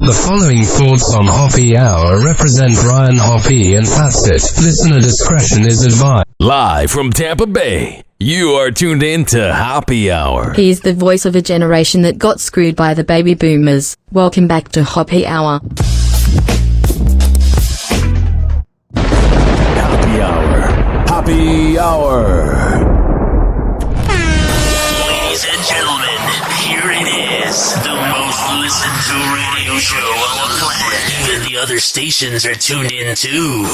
The following thoughts on Hoppe Hour represent Ryan Hoppe and past it. Listener discretion is advised. Live from Tampa Bay, you are tuned in to Hoppe Hour. He's the voice of a generation that got screwed by the baby boomers. Welcome back to Hoppe Hour. Hoppe Hour. Hoppe Hour. Ladies and gentlemen, here it is. The most listened to radio show on the planet. Even the other stations are tuned in too.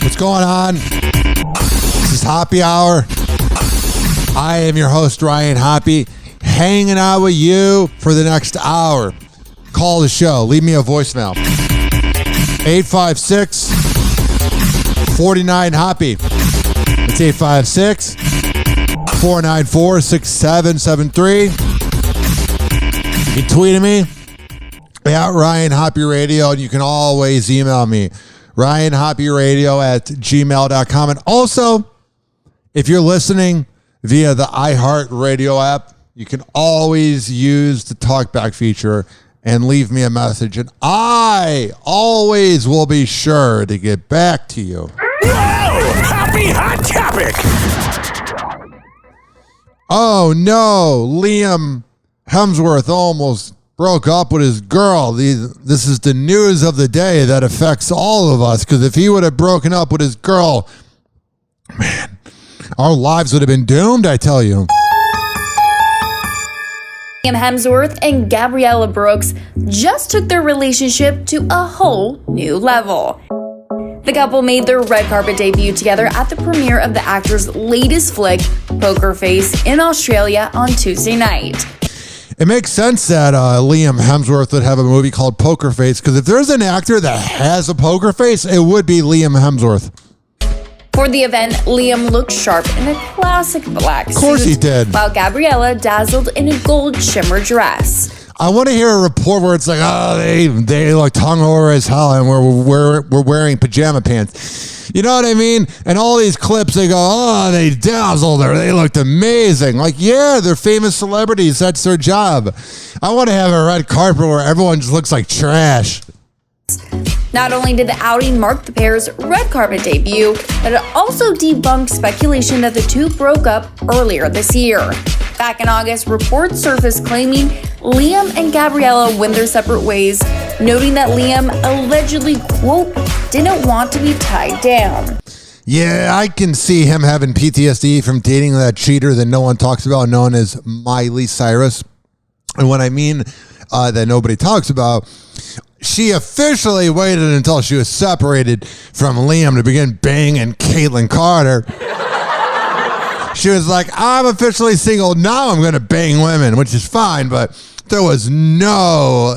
What's going on? This is Hoppe Hour. I am your host, Ryan Hoppe, hanging out with you for the next hour. Call the show. Leave me a voicemail. 856-49-HOPPE. It's 856-494-6773. You can tweet at me at Ryan Hoppe Radio, and you can always email me, RyanHoppeRadio@gmail.com. And also, if you're listening via the iHeartRadio app, you can always use the talkback feature and leave me a message, and I always will be sure to get back to you. Whoa! Happy hot topic! Oh no, Liam Hemsworth almost broke up with his girl. This is the news of the day that affects all of us, because if he would have broken up with his girl, man, our lives would have been doomed, I tell you. Liam Hemsworth and Gabriella Brooks just took their relationship to a whole new level. The couple made their red carpet debut together at the premiere of the actor's latest flick, Poker Face, in Australia on Tuesday night. It makes sense that Liam Hemsworth would have a movie called Poker Face, because if there's an actor that has a poker face, it would be Liam Hemsworth. For the event, Liam looked sharp in a classic black suit. Of course he did. While Gabriella dazzled in a gold shimmer dress. I want to hear a report where it's like, oh, they looked hungover as hell and we're wearing pajama pants. You know what I mean? And all these clips, they go, oh, they dazzled her. They looked amazing. Like, yeah, they're famous celebrities. That's their job. I want to have a red carpet where everyone just looks like trash. Not only did the outing mark the pair's red carpet debut, but it also debunked speculation that the two broke up earlier this year. Back in August, reports surfaced claiming Liam and Gabriella went their separate ways, noting that Liam allegedly, quote, didn't want to be tied down. Yeah, I can see him having PTSD from dating that cheater that no one talks about, known as Miley Cyrus. And when I mean that nobody talks about, she officially waited until she was separated from Liam to begin banging Caitlyn Carter. She was like, I'm officially single. Now I'm going to bang women, which is fine, but there was no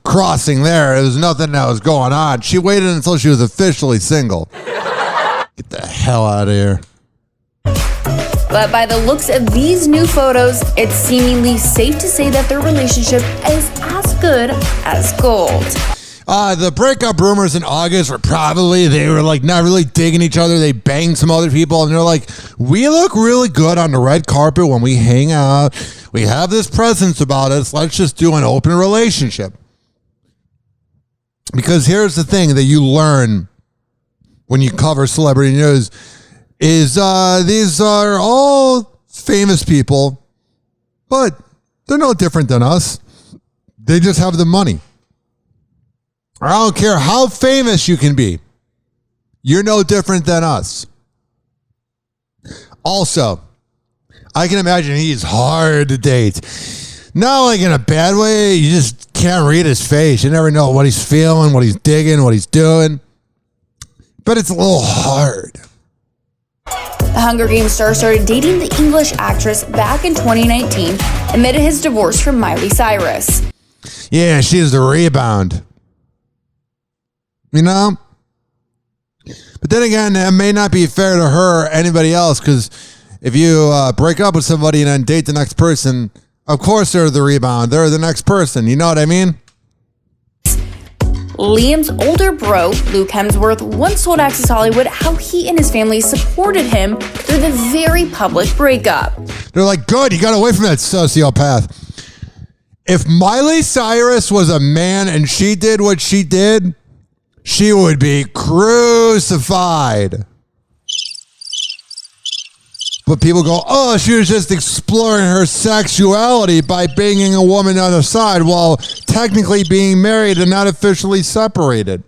crossing there. There was nothing that was going on. She waited until she was officially single. Get the hell out of here. But by the looks of these new photos, it's seemingly safe to say that their relationship is as good as gold. The breakup rumors in August were they were like not really digging each other. They banged some other people, and they're like, we look really good on the red carpet when we hang out. We have this presence about us. Let's just do an open relationship. Because here's the thing that you learn when you cover celebrity news is these are all famous people, but they're no different than us. They just have the money. I don't care how famous you can be. You're no different than us. Also, I can imagine he's hard to date. Not like in a bad way. You just can't read his face. You never know what he's feeling, what he's digging, what he's doing. But it's a little hard. The Hunger Games star started dating the English actress back in 2019 amid his divorce from Miley Cyrus. Yeah, she's the rebound. You know? But then again, it may not be fair to her or anybody else, because if you break up with somebody and then date the next person, of course they're the rebound. They're the next person. You know what I mean? Liam's older bro, Luke Hemsworth, once told Access Hollywood how he and his family supported him through the very public breakup. They're like, good, you got away from that sociopath. If Miley Cyrus was a man and she did what she did, she would be crucified. But people go, oh, she was just exploring her sexuality by banging a woman on the side while technically being married and not officially separated.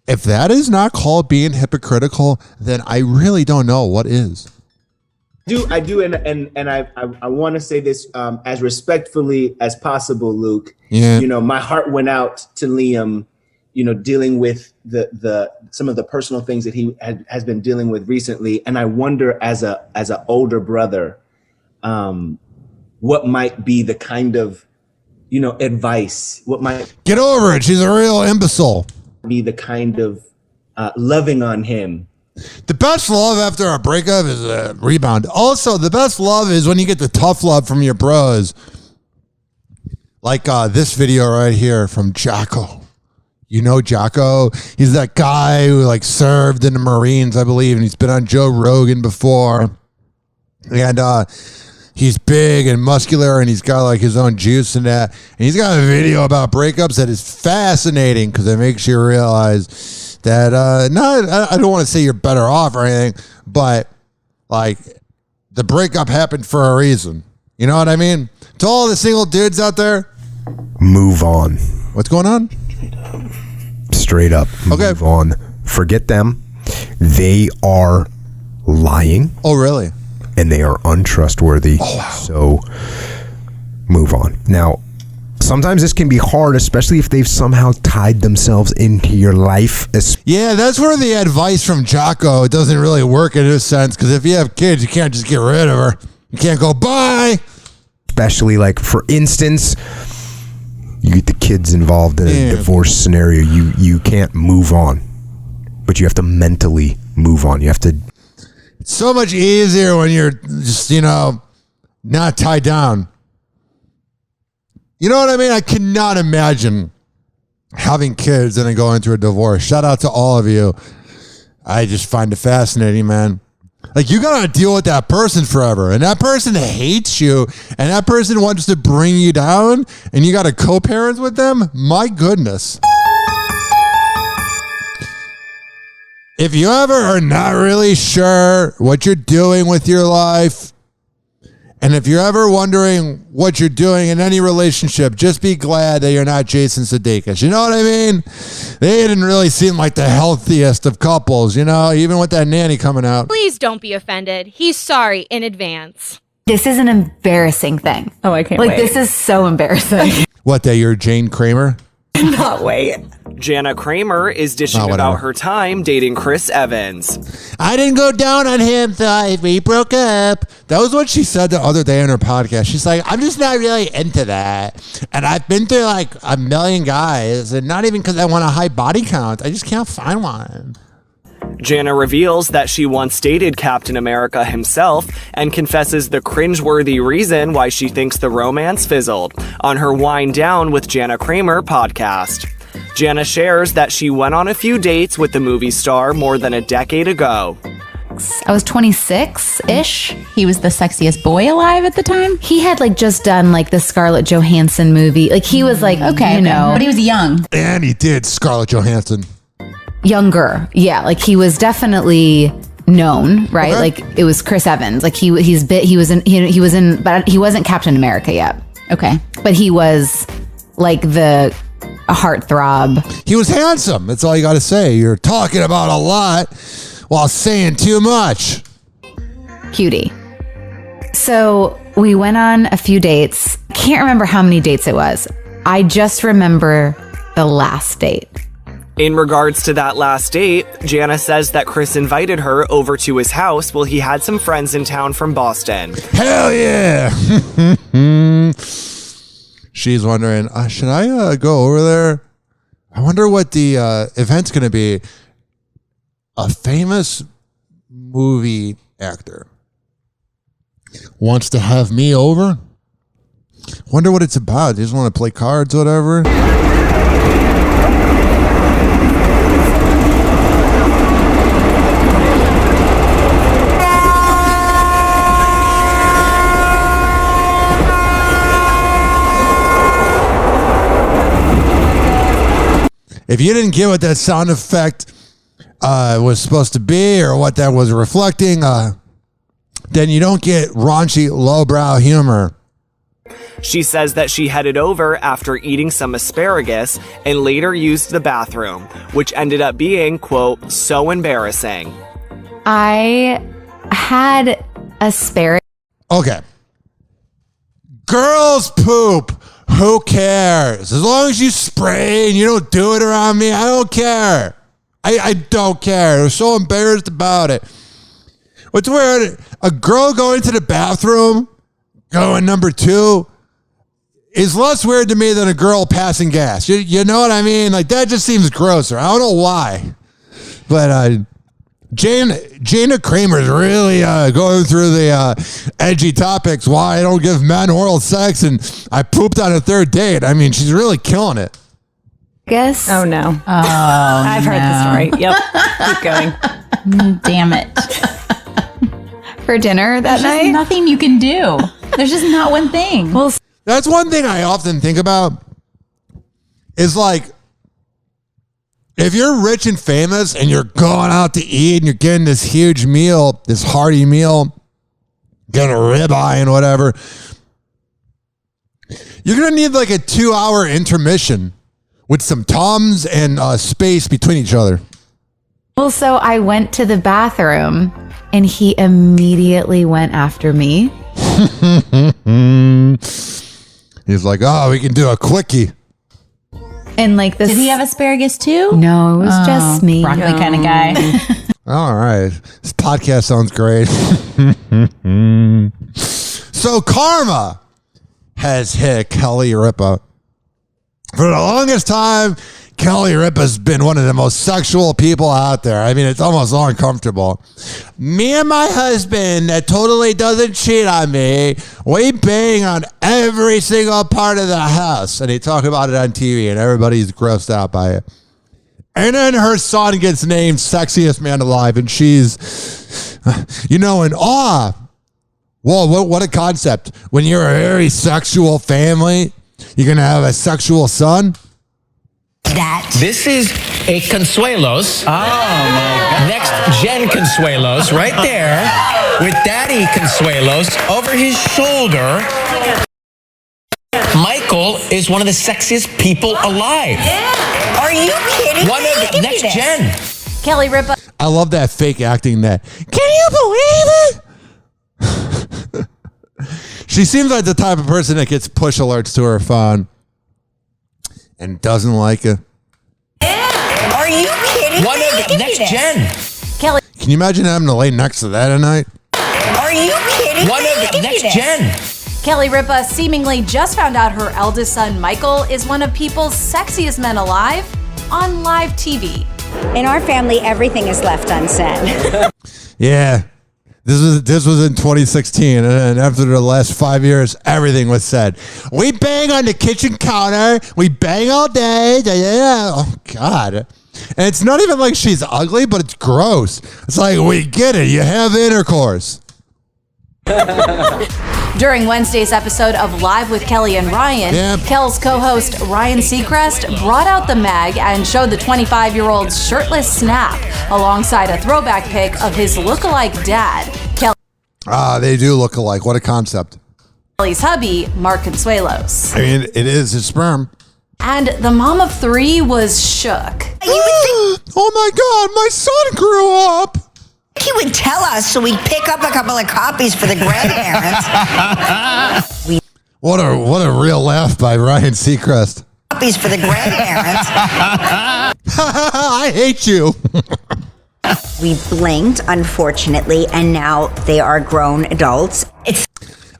If that is not called being hypocritical, then I really don't know what is. I do, and I want to say this as respectfully as possible, Luke. Yeah. You know, my heart went out to Liam, you know, dealing with the some of the personal things that he has been dealing with recently, and I wonder as an older brother, what might be the kind of, you know, advice, what might get over it. She's a real imbecile. Be the kind of loving on him. The best love after a breakup is a rebound. Also, the best love is when you get the tough love from your bros. Like this video right here from Jocko. You know Jocko? He's that guy who like served in the Marines, I believe, and he's been on Joe Rogan before. And he's big and muscular, and he's got like his own juice and that. And he's got a video about breakups that is fascinating because it makes you realize that I don't want to say you're better off or anything, but like the breakup happened for a reason. You know what I mean? To all the single dudes out there, move on. What's going on? Straight up. Okay. Move on. Forget them. They are lying. Oh, really? And they are untrustworthy. Oh, wow. So move on. Now, sometimes this can be hard, especially if they've somehow tied themselves into your life. Yeah, that's where the advice from Jocko doesn't really work in this sense, because if you have kids, you can't just get rid of her. You can't go, bye. Especially, like, for instance, you get the kids involved in a divorce scenario. You can't move on, but you have to mentally move on. You have to. It's so much easier when you're just, you know, not tied down. You know what I mean? I cannot imagine having kids and then going through a divorce. Shout out to all of you. I just find it fascinating, man. Like, you got to deal with that person forever, and that person hates you, and that person wants to bring you down, and you got to co-parent with them? My goodness. If you ever are not really sure what you're doing with your life, and if you're ever wondering what you're doing in any relationship, just be glad that you're not Jason Sudeikis. You know what I mean? They didn't really seem like the healthiest of couples, you know, even with that nanny coming out. Please don't be offended. He's sorry in advance. This is an embarrassing thing. Oh, I can't wait. This is so embarrassing. What, that you're Jane Kramer? Not wait. Jana Kramer is dishing about her time dating Chris Evans. I didn't go down on him, thought we broke up. That was what she said the other day on her podcast. She's like, I'm just not really into that. And I've been through like a million guys, and not even because I want a high body count. I just can't find one. Jana reveals that she once dated Captain America himself and confesses the cringeworthy reason why she thinks the romance fizzled on her Wind Down with Jana Kramer podcast. Jana shares that she went on a few dates with the movie star more than a decade ago. I was 26-ish. He was the sexiest boy alive at the time. He had like just done like the Scarlett Johansson movie. Like he was like, you know. But he was young. And he did Scarlett Johansson. Younger. Yeah. Like he was definitely known, right? Okay. Like it was Chris Evans. Like he was in, but he wasn't Captain America yet. Okay. But he was like a heartthrob. He was handsome. That's all you got to say. You're talking about a lot while saying too much. Cutie. So we went on a few dates. Can't remember how many dates it was. I just remember the last date. In regards to that last date, Jana says that Chris invited her over to his house while he had some friends in town from Boston. Hell yeah! She's wondering, should I go over there? I wonder what the event's going to be. A famous movie actor wants to have me over. Wonder what it's about. They just want to play cards, whatever. if you didn't get what that sound effect was supposed to be or what that was reflecting, then you don't get raunchy, lowbrow humor. She says that she headed over after eating some asparagus and later used the bathroom, which ended up being, quote, so embarrassing. I had asparagus. Okay. Girls poop. Who cares? As long as you spray and you don't do it around me, I don't care. I don't care. I was so embarrassed about it. What's weird? A girl going to the bathroom, going number 2, is less weird to me than a girl passing gas. You know what I mean? Like, that just seems grosser. I don't know why. But Jana Kramer's really going through the edgy topics. Why I don't give men oral sex and I pooped on a 3rd date. I mean, she's really killing it. Guess. Oh, no. Oh, I've heard the story. Yep. Keep going. Damn it. For dinner that night? There's nothing you can do. There's just not one thing. Well, that's one thing I often think about is like, if you're rich and famous and you're going out to eat and you're getting this huge meal, this hearty meal, getting a ribeye and whatever, you're going to need like a 2-hour intermission with some Tums and space between each other. well, so I went to the bathroom and he immediately went after me. He's like, oh, we can do a quickie. And like this. Did he have asparagus too? No, it was just me. Broccoli kind of guy. All right. This podcast sounds great. So karma has hit Kelly Ripa. For the longest time, Kelly Ripa's been one of the most sexual people out there. I mean, it's almost uncomfortable. Me and my husband that totally doesn't cheat on me, we bang on every single part of the house. And they talk about it on TV and everybody's grossed out by it. And then her son gets named Sexiest Man Alive and she's, in awe. Whoa, what a concept. When you're a very sexual family, you're going to have a sexual son? This is a Consuelos. Oh, my God. Next gen Consuelos right there with Daddy Consuelos over his shoulder. Michael is one of the sexiest people alive. Are you kidding me? One of next gen. Kelly Ripa. I love that fake acting that. Can you believe it? She seems like the type of person that gets push alerts to her phone and doesn't like it. Are you kidding One me? of next gen. Kelly. Can you imagine having to lay next to that at night? Are you kidding One me? of next gen. Kelly Ripa seemingly just found out her eldest son, Michael, is one of people's sexiest men alive on live TV. In our family, everything is left unsaid. Yeah. This was in 2016, and after the last 5 years, everything was said. We bang on the kitchen counter. We bang all day. Oh, God. And it's not even like she's ugly, but it's gross. It's like, we get it. You have intercourse. During Wednesday's episode of Live with Kelly and Ryan, Kel's co-host Ryan Seacrest brought out the mag and showed the 25-year-old's shirtless snap alongside a throwback pic of his lookalike dad, They do look alike. What a concept. Kelly's hubby, Mark Consuelos. I mean, it is his sperm. And the mom of 3 was shook. Oh my God, my son grew up. He would tell us so we'd pick up a couple of copies for the grandparents. What a real laugh by Ryan Seacrest. Copies for the grandparents. I hate you. We blinked, unfortunately, and now they are grown adults.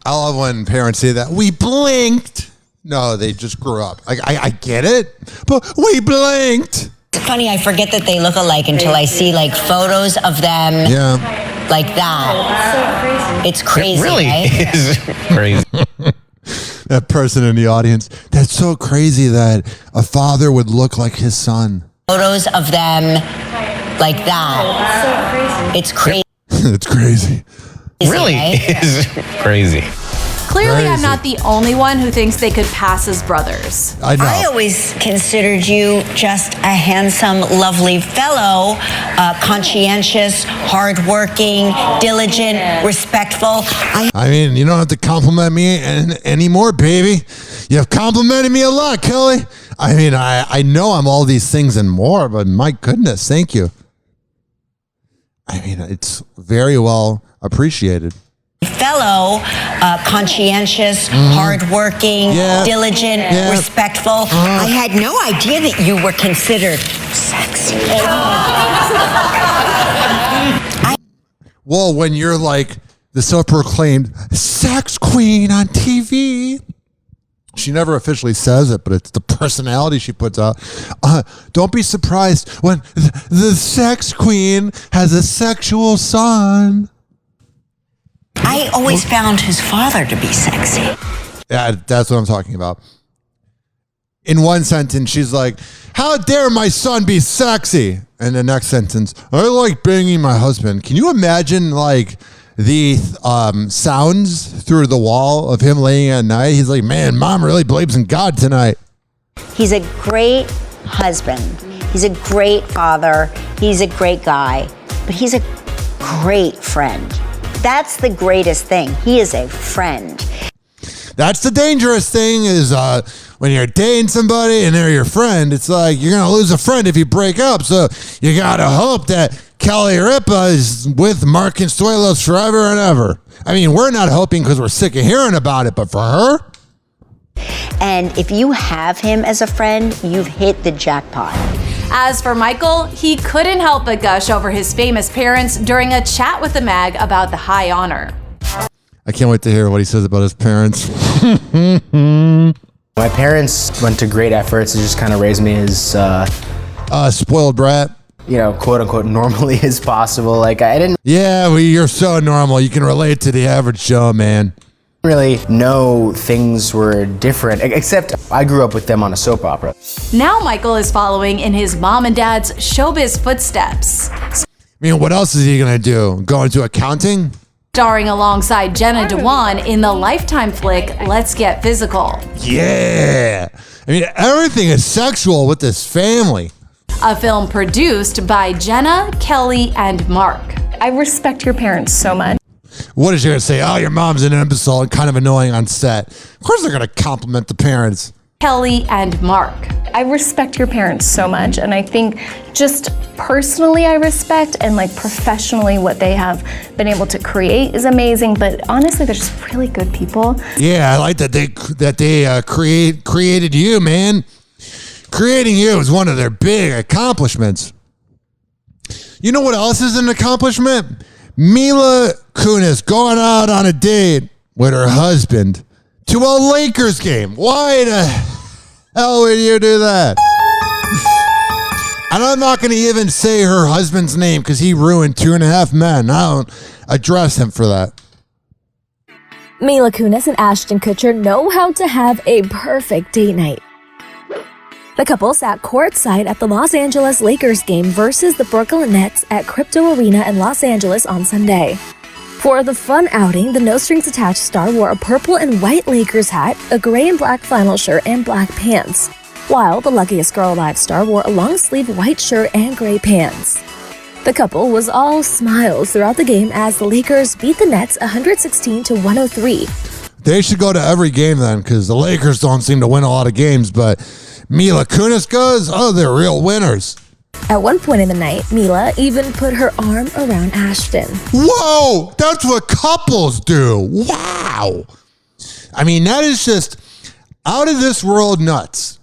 I love when parents say that. We blinked. No, they just grew up. I get it, but we blinked. It's funny, I forget that they look alike until I see like photos of them like that. It's crazy. It really right? is crazy. That person in the audience, that's so crazy that a father would look like his son. Photos of them like that. It's crazy. It's crazy. It really is crazy. Clearly, I'm not the only one who thinks they could pass as brothers. I know. I always considered you just a handsome, lovely fellow, conscientious, hardworking, diligent, respectful. I mean, you don't have to compliment me anymore, baby. You have complimented me a lot, Kelly. I mean, I know I'm all these things and more, but my goodness, thank you. I mean, it's very well appreciated. Fellow, conscientious, hardworking, diligent, respectful. I had no idea that you were considered sexy. Well, when you're like the self-proclaimed sex queen on TV, she never officially says it, but it's the personality she puts out. Don't be surprised when the sex queen has a sexual son. I always found his father to be sexy. Yeah, that's what I'm talking about. In one sentence, she's like, how dare my son be sexy? And the next sentence, I like banging my husband. Can you imagine like the sounds through the wall of him laying at night? He's like, man, mom really believes in God tonight. He's a great husband. He's a great father. He's a great guy. But he's a great friend. That's the greatest thing. He is a friend. That's the dangerous thing is when you're dating somebody and they're your friend, it's like you're going to lose a friend if you break up. So you got to hope that Kelly Ripa is with Mark Consuelos forever and ever. I mean, we're not hoping because we're sick of hearing about it, but for her? And if you have him as a friend, you've hit the jackpot. As for Michael, he couldn't help but gush over his famous parents during a chat with the mag about the high honor. I can't wait to hear what he says about his parents. My parents went to great efforts to just kind of raise me as spoiled brat. You know, quote unquote, normally as possible. Like I didn't. Yeah, well, you're so normal. You can relate to the average Joe, man. Really know things were different, except I grew up with them on a soap opera. Now Michael is following in his mom and dad's showbiz footsteps. I mean, what else is he going to do? Go into accounting? Starring alongside Jenna Dewan in the Lifetime flick, Let's Get Physical. Yeah. I mean, everything is sexual with this family. A film produced by Jenna, Kelly, and Mark. I respect your parents so much. What is she going to say? Oh, your mom's an imbecile and kind of annoying on set. Of course they're going to compliment the parents. Kelly and Mark. I respect your parents so much, and I think just personally I respect, and like professionally what they have been able to create is amazing, but honestly they're just really good people. Yeah, I like that they created you, man. Creating you is one of their big accomplishments. You know what else is an accomplishment? Mila Kunis going out on a date with her husband to a Lakers game. Why the hell would you do that? And I'm not going to even say her husband's name because he ruined 2.5 Men. I don't address him for that. Mila Kunis and Ashton Kutcher know how to have a perfect date night. The couple sat courtside at the Los Angeles Lakers game versus the Brooklyn Nets at Crypto Arena in Los Angeles on Sunday. For the fun outing, the no-strings-attached star wore a purple and white Lakers hat, a gray and black flannel shirt, and black pants, while the luckiest girl alive star wore a long-sleeve white shirt and gray pants. The couple was all smiles throughout the game as the Lakers beat the Nets 116-103. They should go to every game then, because the Lakers don't seem to win a lot of games, but Mila Kunis goes, oh, they're real winners. At one point in the night, Mila even put her arm around Ashton. Whoa, that's what couples do. Wow. I mean, that is just out of this world nuts.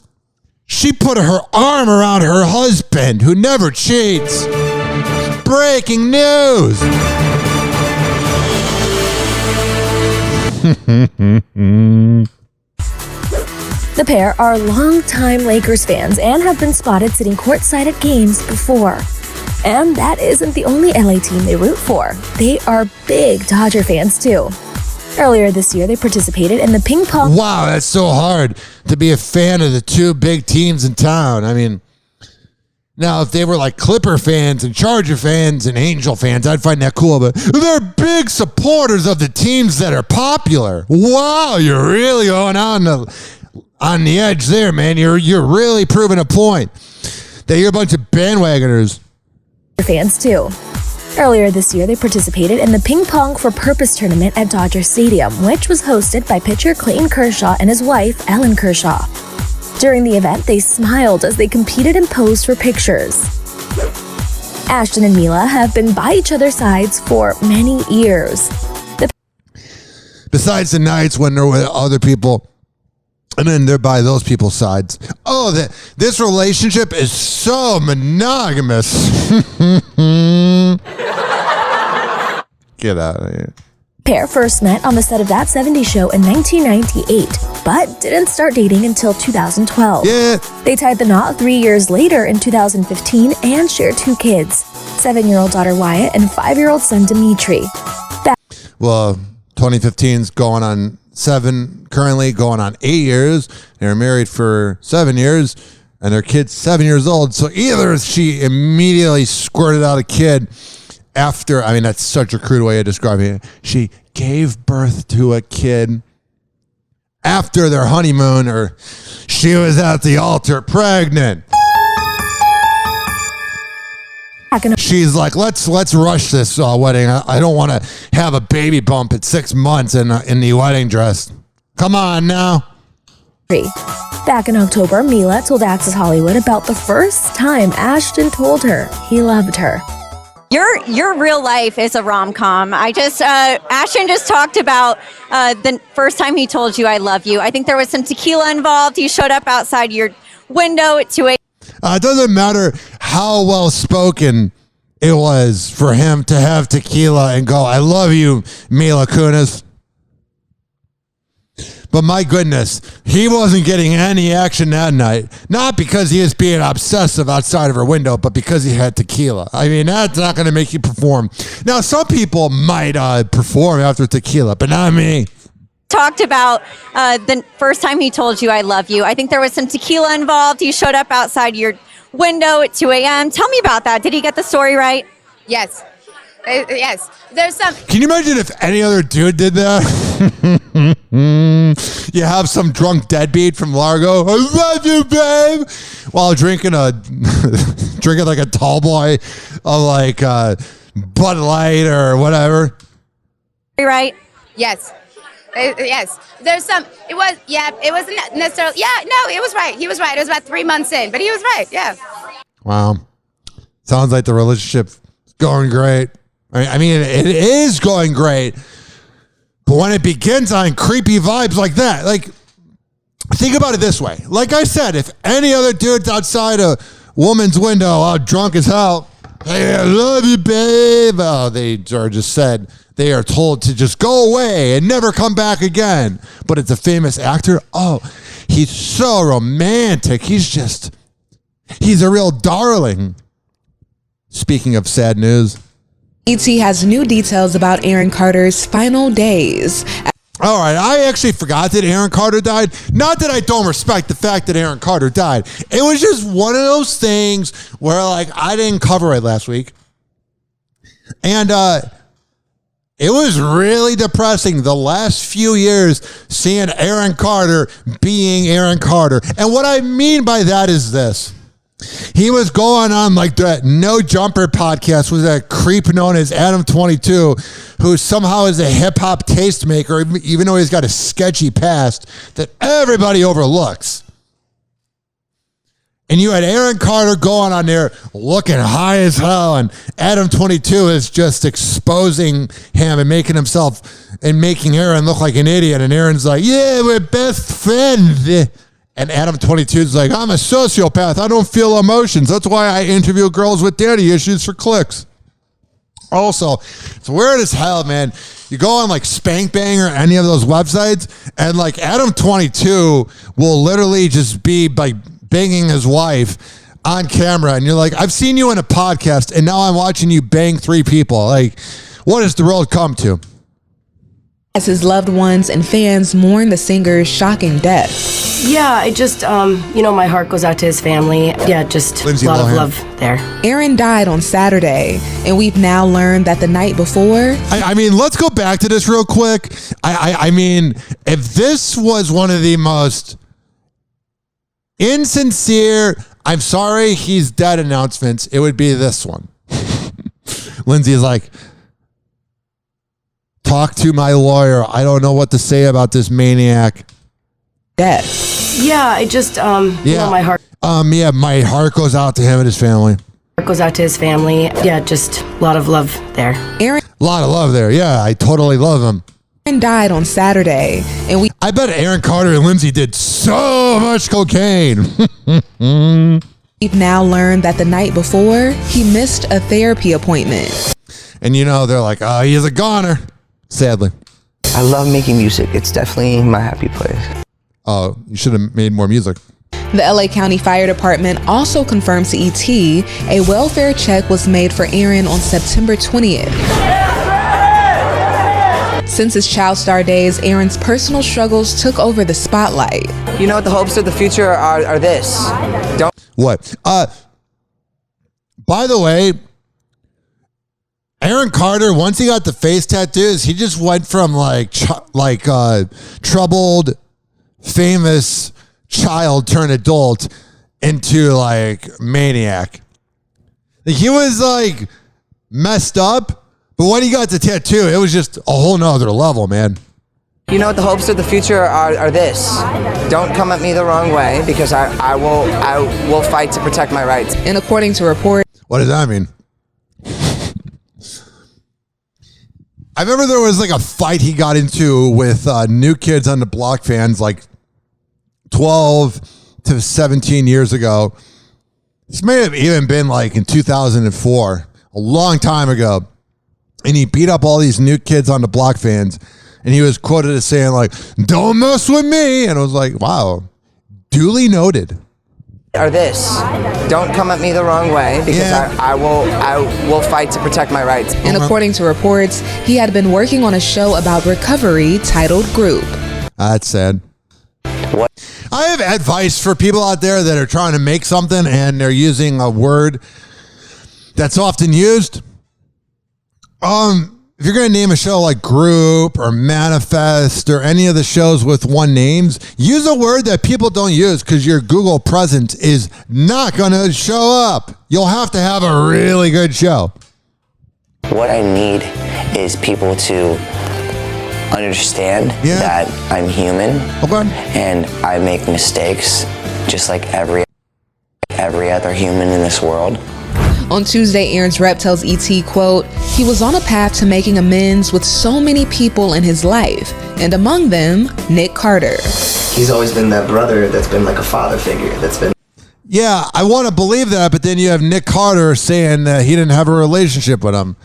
She put her arm around her husband, who never cheats. Breaking news. The pair are longtime Lakers fans and have been spotted sitting courtside at games before. And that isn't the only LA team they root for. They are big Dodger fans too. Earlier this year, they participated in the ping pong. Wow, that's so hard to be a fan of the two big teams in town. I mean, Now, if they were like Clipper fans and Charger fans and Angel fans, I'd find that cool. But they're big supporters of the teams that are popular. Wow, you're really going on the edge there, man. You're really proving a point that you're a bunch of bandwagoners. Fans too. Earlier this year, they participated in the Ping Pong for Purpose tournament at Dodger Stadium, which was hosted by pitcher Clayton Kershaw and his wife, Ellen Kershaw. During the event, they smiled as they competed and posed for pictures. Ashton and Mila have been by each other's sides for many years. Besides the nights when they're with other people, and then they're by those people's sides. Oh, this relationship is so monogamous. Get out of here. Pair first met on the set of That 70s Show in 1998, but didn't start dating until 2012. Yeah. They tied the knot 3 years later in 2015 and share 2 kids, 7-year-old daughter Wyatt and 5-year-old son Dimitri. Well, 2015's going on 7, currently going on 8 years. They were married for 7 years, and their kid's 7 years old. So either she immediately squirted out a kid after, I mean, that's such a crude way of describing it. She gave birth to a kid after their honeymoon, or she was at the altar pregnant. She's like, let's rush this wedding. I don't want to have a baby bump at 6 months in the wedding dress. Come on now. Back in October, Mila told Access Hollywood about the first time Ashton told her he loved her. Your real life is a rom-com. Ashton just talked about the first time he told you I love you. I think there was some tequila involved. He showed up outside your window at 2 a.m. It doesn't matter how well spoken it was for him to have tequila and go, I love you, Mila Kunis. But my goodness, he wasn't getting any action that night. Not because he was being obsessive outside of her window, but because he had tequila. I mean, that's not going to make you perform. Now, some people might perform after tequila, but not me. Talked about the first time he told you I love you. I think there was some tequila involved. He showed up outside your window at 2 a.m. Tell me about that. Did he get the story right? Yes. Yes. There's some. Can you imagine if any other dude did that? You have some drunk deadbeat from Largo. I love you, babe. While drinking like a tall boy of like Bud Light or whatever. Right? Yes. Yes. There's some. It wasn't necessarily. Yeah, no, it was right. He was right. It was about 3 months in, but he was right. Yeah. Wow. Sounds like the relationship's going great. I mean, it is going great. But when it begins on creepy vibes like that, like, think about it this way. Like I said, if any other dude's outside a woman's window, all drunk as hell, hey, I love you, babe. Oh, they are just said they are told to just go away and never come back again. But it's a famous actor. Oh, he's so romantic. He's a real darling. Speaking of sad news. ET has new details about Aaron Carter's final days. All right, I actually forgot that Aaron Carter died. Not that I don't respect the fact that Aaron Carter died. It was just one of those things where, like, I didn't cover it last week. And it was really depressing the last few years seeing Aaron Carter being Aaron Carter. And what I mean by that is this. He was going on like that No Jumper podcast with that creep known as Adam 22, who somehow is a hip hop tastemaker, even though he's got a sketchy past that everybody overlooks. And you had Aaron Carter going on there looking high as hell, and Adam 22 is just exposing him and making Aaron look like an idiot. And Aaron's like, yeah, we're best friends. And Adam 22 is like, I'm a sociopath. I don't feel emotions. That's why I interview girls with daddy issues for clicks. Also, it's weird as hell, man. You go on like Spank Bang or any of those websites, and like Adam 22 will literally just be like banging his wife on camera. And you're like, I've seen you in a podcast, and now I'm watching you bang 3 people. Like, what has the world come to? As his loved ones and fans mourn the singer's shocking death. Yeah, I just, my heart goes out to his family. Yeah, just Lindsay a lot Lohan. of love there. Aaron died on Saturday, and we've now learned that the night before, I mean, let's go back to this real quick. I mean, if this was one of the most insincere, I'm sorry he's dead announcements, it would be this one. Lindsay is like, talk to my lawyer. I don't know what to say about this maniac. death. Yeah, I just, my heart My heart goes out to him and his family. goes out to his family. Yeah, just a lot of love there. Aaron A lot of love there. Yeah, I totally love him. died on Saturday, and I bet Aaron Carter and Lindsay did so much cocaine. we've now learned that the night before, he missed a therapy appointment. And they're like, oh, he is a goner. Sadly. I love making music. It's definitely my happy place. Oh, you should have made more music. The LA County Fire Department also confirmed to ET a welfare check was made for Aaron on September 20th. Since his child star days, Aaron's personal struggles took over the spotlight. You know what the hopes of the future are this. Don't. What? By the way, Aaron Carter, once he got the face tattoos, he just went from troubled, famous child turned adult into maniac. He was messed up, but when he got the tattoo, it was just a whole nother level, man. You know what the hopes of the future are this. Don't come at me the wrong way because I will fight to protect my rights. And according to reports, what does that mean? I remember there was a fight he got into with New Kids on the Block fans 12 to 17 years ago. This may have even been in 2004, a long time ago. And he beat up all these New Kids on the Block fans. And he was quoted as saying don't mess with me. And I was like, wow, duly noted. Are this. Don't come at me the wrong way because I will fight to protect my rights. And according to reports, he had been working on a show about recovery titled Group. That's sad. What? I have advice for people out there that are trying to make something and they're using a word that's often used. If you're going to name a show like Group or Manifest or any of the shows with one names, use a word that people don't use because your Google presence is not going to show up. You'll have to have a really good show. What I need is people to understand that I'm human and I make mistakes just like every other human in this world. On Tuesday, Aaron's rep tells ET, quote, he was on a path to making amends with so many people in his life, and among them, Nick Carter. He's always been that brother that's been like a father figure, that's been... Yeah, I want to believe that, but then you have Nick Carter saying that he didn't have a relationship with him.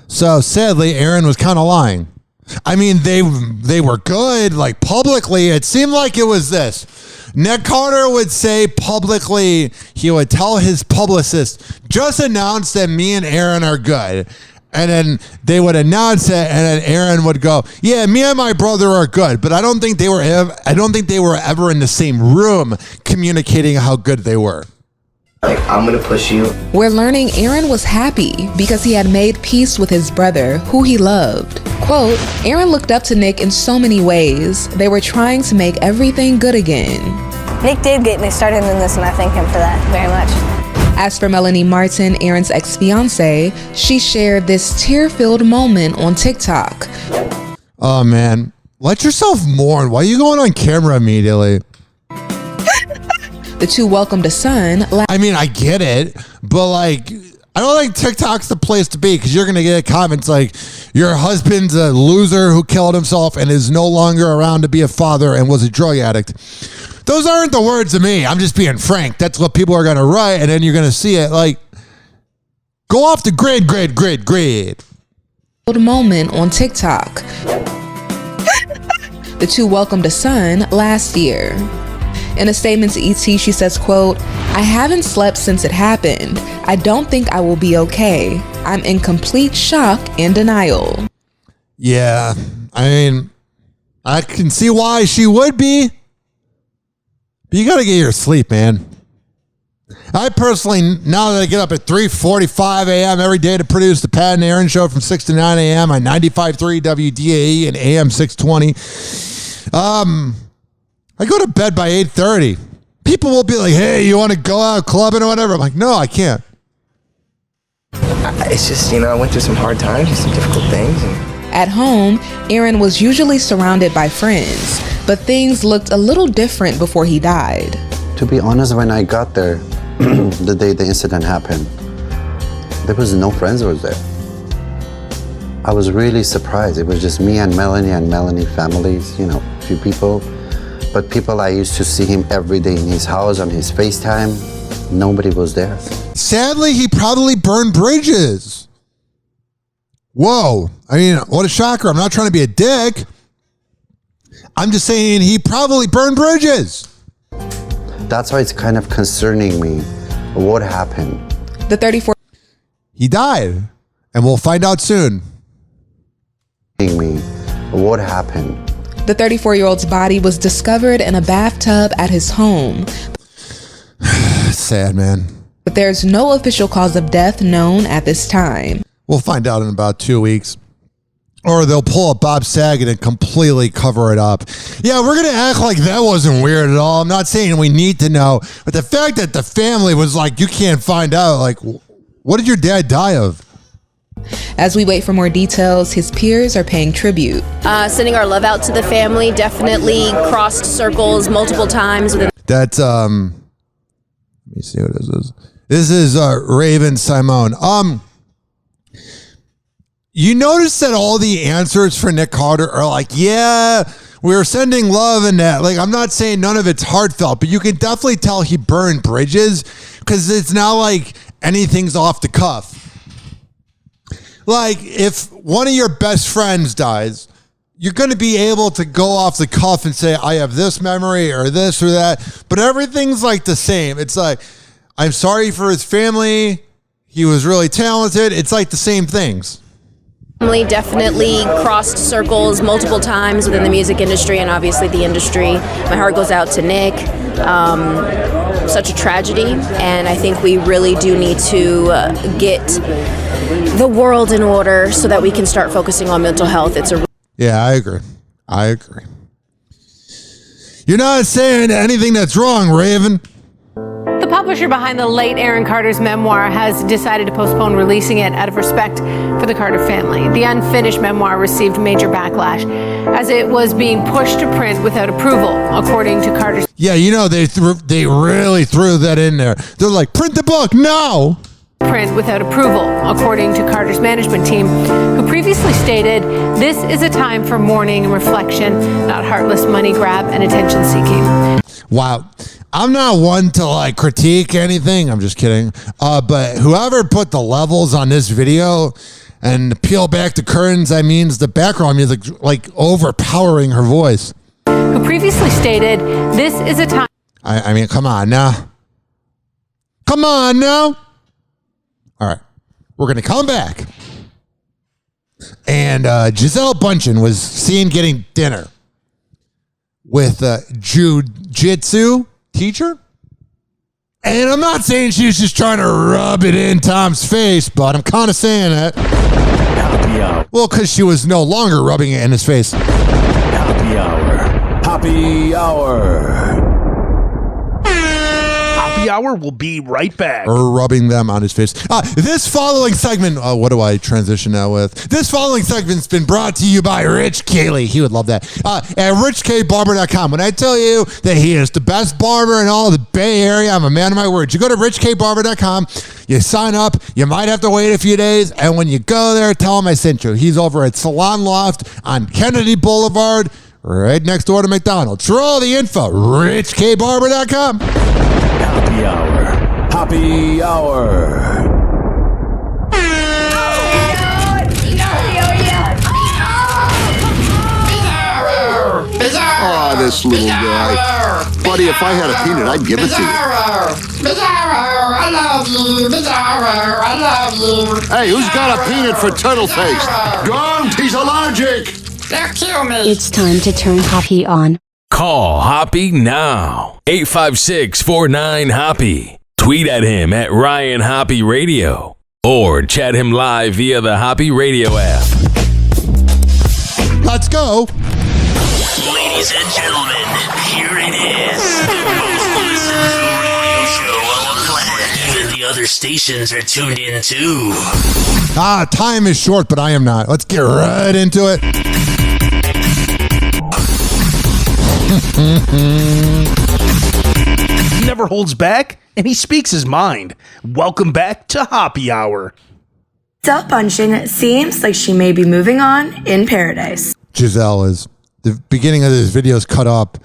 So sadly, Aaron was kind of lying. I mean, they were good, publicly. It seemed like it was this. Nick Carter would say publicly, he would tell his publicist, just announce that me and Aaron are good. And then they would announce it, and then Aaron would go, yeah, me and my brother are good. But I don't think they were ever in the same room communicating how good they were. I'm going to push you. We're learning Aaron was happy because he had made peace with his brother, who he loved. Quote, Aaron looked up to Nick in so many ways. They were trying to make everything good again. Nick did get me started in this, and I thank him for that very much. As for Melanie Martin, Aaron's ex-fiance, she shared this tear-filled moment on TikTok. Oh, man. Let yourself mourn. Why are you going on camera immediately? The two welcomed a son. I mean, I get it, but I don't think TikTok's the place to be because you're going to get comments like, your husband's a loser who killed himself and is no longer around to be a father and was a drug addict. Those aren't the words of me. I'm just being frank. That's what people are going to write, and then you're going to see it go off the grid. Moment on TikTok. The two welcomed a son last year. In a statement to ET, she says, quote, I haven't slept since it happened. I don't think I will be okay. I'm in complete shock and denial. Yeah, I mean, I can see why she would be. But you got to get your sleep, man. I personally, now that I get up at 3:45 a.m. every day to produce the Pat and Aaron show from 6 to 9 a.m. on 95.3 WDAE and AM 620, I go to bed by 8:30. People will be like, hey, you want to go out clubbing or whatever? I'm like, no, I can't. It's just, I went through some hard times and some difficult things. At home, Aaron was usually surrounded by friends, but things looked a little different before he died. To be honest, when I got there, the day the incident happened, there was no friends was there. I was really surprised. It was just me and Melanie families, a few people. But people I used to see him every day in his house, on his FaceTime, nobody was there. Sadly, he probably burned bridges. Whoa. I mean, what a shocker. I'm not trying to be a dick. I'm just saying he probably burned bridges. That's why it's kind of concerning me. What happened? The 34. He died, and we'll find out soon. Me. What happened? The 34-year-old's body was discovered in a bathtub at his home. Sad, man. But there's no official cause of death known at this time. We'll find out in about 2 weeks. Or they'll pull up Bob Saget and completely cover it up. Yeah, we're going to act like that wasn't weird at all. I'm not saying we need to know. But the fact that the family was like, you can't find out, like, what did your dad die of? As we wait for more details, his peers are paying tribute. Sending our love out to the family, definitely crossed circles multiple times. That's, let me see what this is. This is Raven Simone. You notice that all the answers for Nick Carter are like, yeah, we're sending love and that. Like, I'm not saying none of it's heartfelt, but you can definitely tell he burned bridges because it's not like anything's off the cuff. Like, if one of your best friends dies, you're going to be able to go off the cuff and say, I have this memory or this or that. But everything's like the same. It's like, I'm sorry for his family. He was really talented. It's like the same things. Family definitely crossed circles multiple times within the music industry and obviously the industry. My heart goes out to Nick. Such a tragedy, and I think we really do need to get the world in order so that we can start focusing on mental health. Yeah, I agree. You're not saying anything that's wrong, Raven. The publisher behind the late Aaron Carter's memoir has decided to postpone releasing it out of respect for the Carter family. The unfinished memoir received major backlash as it was being pushed to print without approval, according to Carter's. Yeah, they really threw that in there. They're like, print the book, no! Print without approval, according to Carter's management team, who previously stated, this is a time for mourning and reflection, not heartless money grab and attention seeking. Wow. I'm not one to critique anything. I'm just kidding. But whoever put the levels on this video and peel back the curtains, that means the background music overpowering her voice. Who previously stated, this is a time. I mean, come on now. Come on now. All right. We're going to come back. And Giselle Bundchen was seen getting dinner with jiu-jitsu teacher. And I'm not saying she was just trying to rub it in Tom's face, but I'm kind of saying that. Happy hour. Well, because she was no longer rubbing it in his face. Happy hour. Happy hour. Happy hour will be right back. Or rubbing them on his face. This following segment, what do I transition now with? This following segment's been brought to you by Rich Cayley. He would love that. At richkbarber.com. When I tell you that he is the best barber in all of the Bay Area, I'm a man of my word. You go to richkbarber.com, you sign up, you might have to wait a few days, and when you go there, tell him I sent you. He's over at Salon Loft on Kennedy Boulevard, right next door to McDonald's. For all the info, richkbarber.com. Happy hour. Happy hour. Oh, this little guy. Buddy, if I had a peanut, I'd give it to you. I love you. Bizarro, I love you. Hey, who's got a peanut for turtle face? Don't, he's allergic. They'll kill me. It's time to turn Hoppe on. Call Hoppe now. 856-49-HOPPE. Tweet at him at Ryan Hoppe Radio. Or chat him live via the Hoppe Radio app. Let's go. Ladies and gentlemen, here it is. The most listened to radio show on the planet. Even the other stations are tuned in too. Time is short, but I am not. Let's get right into it. He never holds back, and he speaks his mind. Welcome back to Hoppe Hour. Giselle Bundchen seems like she may be moving on in paradise. Giselle is. The beginning of this video is cut up.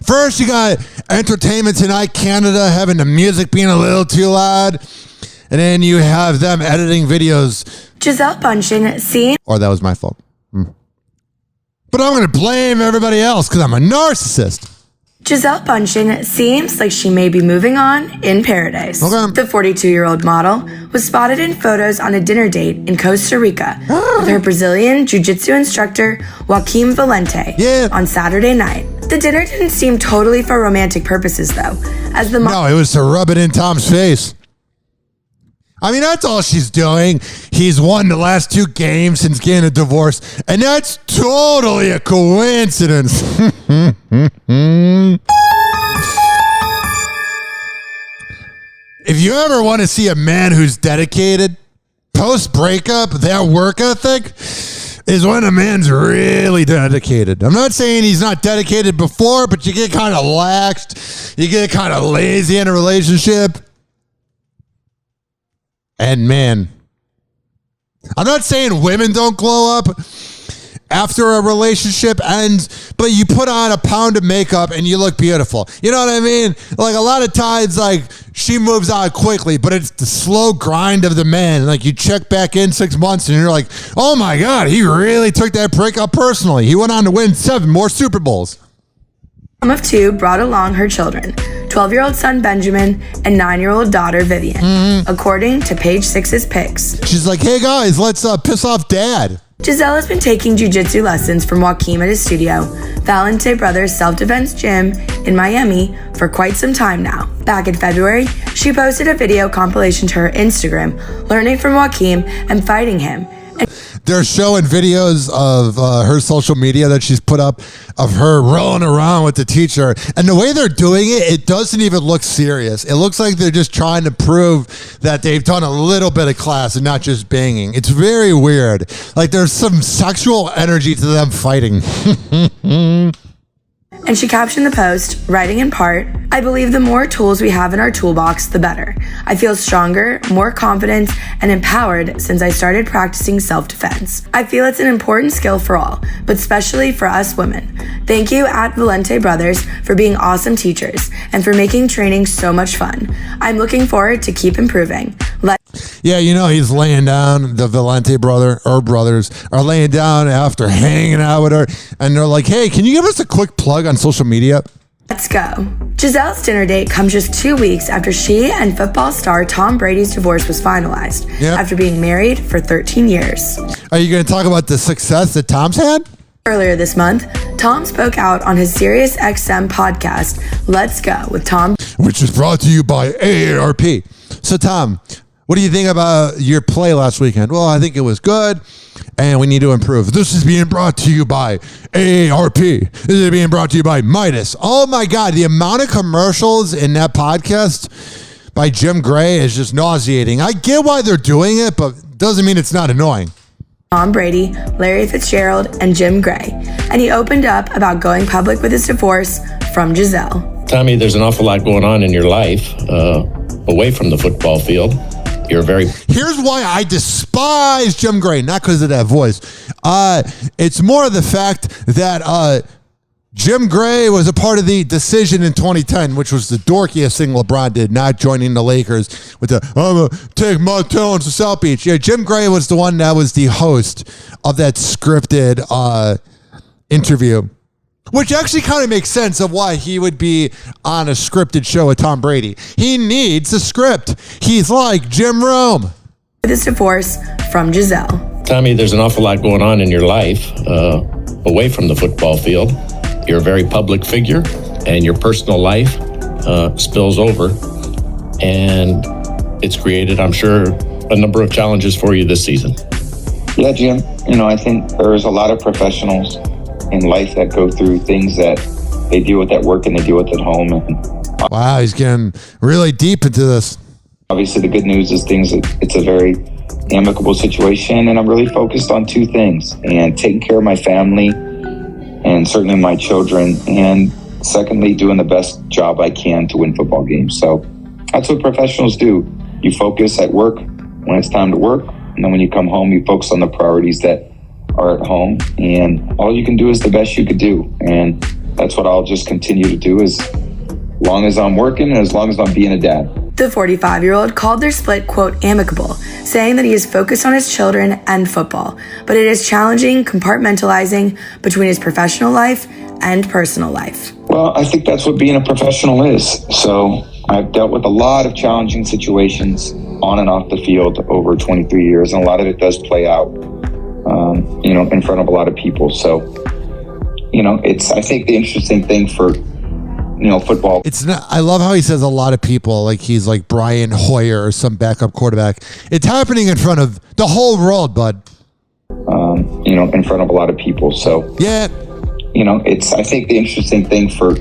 First, you got Entertainment Tonight Canada having the music being a little too loud. And then you have them editing videos. Giselle Bundchen seems... Or that was my fault. But I'm going to blame everybody else because I'm a narcissist. Giselle Bundchen seems like she may be moving on in paradise. Okay. The 42-year-old model was spotted in photos on a dinner date in Costa Rica with her Brazilian jiu-jitsu instructor, Joaquim Valente, on Saturday night. The dinner didn't seem totally for romantic purposes, though, as the No, it was to rub it in Tom's face. I mean, that's all she's doing. He's won the last 2 games since getting a divorce, and that's totally a coincidence. If you ever want to see a man who's dedicated, post-breakup, that work ethic is when a man's really dedicated. I'm not saying he's not dedicated before, but you get kind of laxed. You get kind of lazy in a relationship. And man, I'm not saying women don't glow up after a relationship ends, but you put on a pound of makeup and you look beautiful. You know what I mean? Like a lot of times, like she moves on quickly, but it's the slow grind of the man. Like you check back in 6 months and you're like, oh my God, he really took that breakup personally. He went on to win 7 more Super Bowls. Mom of 2 brought along her children, 12-year-old son Benjamin and 9-year-old daughter Vivian, according to Page 6's pics. She's like, hey guys, let's piss off dad. Giselle has been taking jiu-jitsu lessons from Joaquim at his studio, Valente Brothers Self-Defense Gym in Miami, for quite some time now. Back in February, she posted a video compilation to her Instagram, learning from Joaquim and fighting him. They're showing videos of her social media that she's put up of her rolling around with the teacher. And the way they're doing it, it doesn't even look serious. It looks like they're just trying to prove that they've done a little bit of class and not just banging. It's very weird. Like there's some sexual energy to them fighting. And she captioned the post, writing in part, I believe the more tools we have in our toolbox, the better. I feel stronger, more confident, and empowered since I started practicing self-defense. I feel it's an important skill for all, but especially for us women. Thank you at Valente Brothers for being awesome teachers and for making training so much fun. I'm looking forward to keep improving. Yeah, you know, he's laying down, the Valente brothers are laying down after hanging out with her, and they're like, hey, can you give us a quick plug on social media? Let's go. Giselle's dinner date comes just 2 weeks after she and football star Tom Brady's divorce was finalized, after being married for 13 years. Are you going to talk about the success that Tom's had? Earlier this month, Tom spoke out on his SiriusXM podcast, Let's Go with Tom, which is brought to you by AARP. So, Tom, what do you think about your play last weekend? Well, I think it was good, and we need to improve. This is being brought to you by AARP. This is being brought to you by Midas. Oh, my God. The amount of commercials in that podcast by Jim Gray is just nauseating. I get why they're doing it, but doesn't mean it's not annoying. Tom Brady, Larry Fitzgerald, and Jim Gray. And he opened up about going public with his divorce from Giselle. Tommy, there's an awful lot going on in your life away from the football field. Here's why I despise Jim Gray, not because of that voice. It's more of the fact that Jim Gray was a part of the decision in 2010, which was the dorkiest thing LeBron did, not joining the Lakers with the, I'm going to take my talents to South Beach. Yeah, Jim Gray was the one that was the host of that scripted interview. Which actually kind of makes sense of why he would be on a scripted show with Tom Brady. He needs a script. He's like Jim Rome. With his divorce from Giselle. Tommy, there's an awful lot going on in your life away from the football field. You're a very public figure, and your personal life spills over, and it's created, I'm sure, a number of challenges for you this season. Yeah, Jim. I think there's a lot of professionals in life that go through things that they deal with at work and they deal with at home. And wow, he's getting really deep into this. Obviously, the good news is it's a very amicable situation, and I'm really focused on two things, and taking care of my family and certainly my children, and secondly, doing the best job I can to win football games. So that's what professionals do. You focus at work when it's time to work, and then when you come home, you focus on the priorities that are at home, and all you can do is the best you could do. And that's what I'll just continue to do as long as I'm working and as long as I'm being a dad. The 45-year-old called their split, quote, amicable, saying that he is focused on his children and football, but it is challenging compartmentalizing between his professional life and personal life. Well, I think that's what being a professional is. So I've dealt with a lot of challenging situations on and off the field over 23 years, and a lot of it does play out, in front of a lot of people. So, I think the interesting thing for football. It's not. I love how he says a lot of people, like he's like Brian Hoyer or some backup quarterback. It's happening in front of the whole world, bud. In front of a lot of people. So yeah, I think the interesting thing for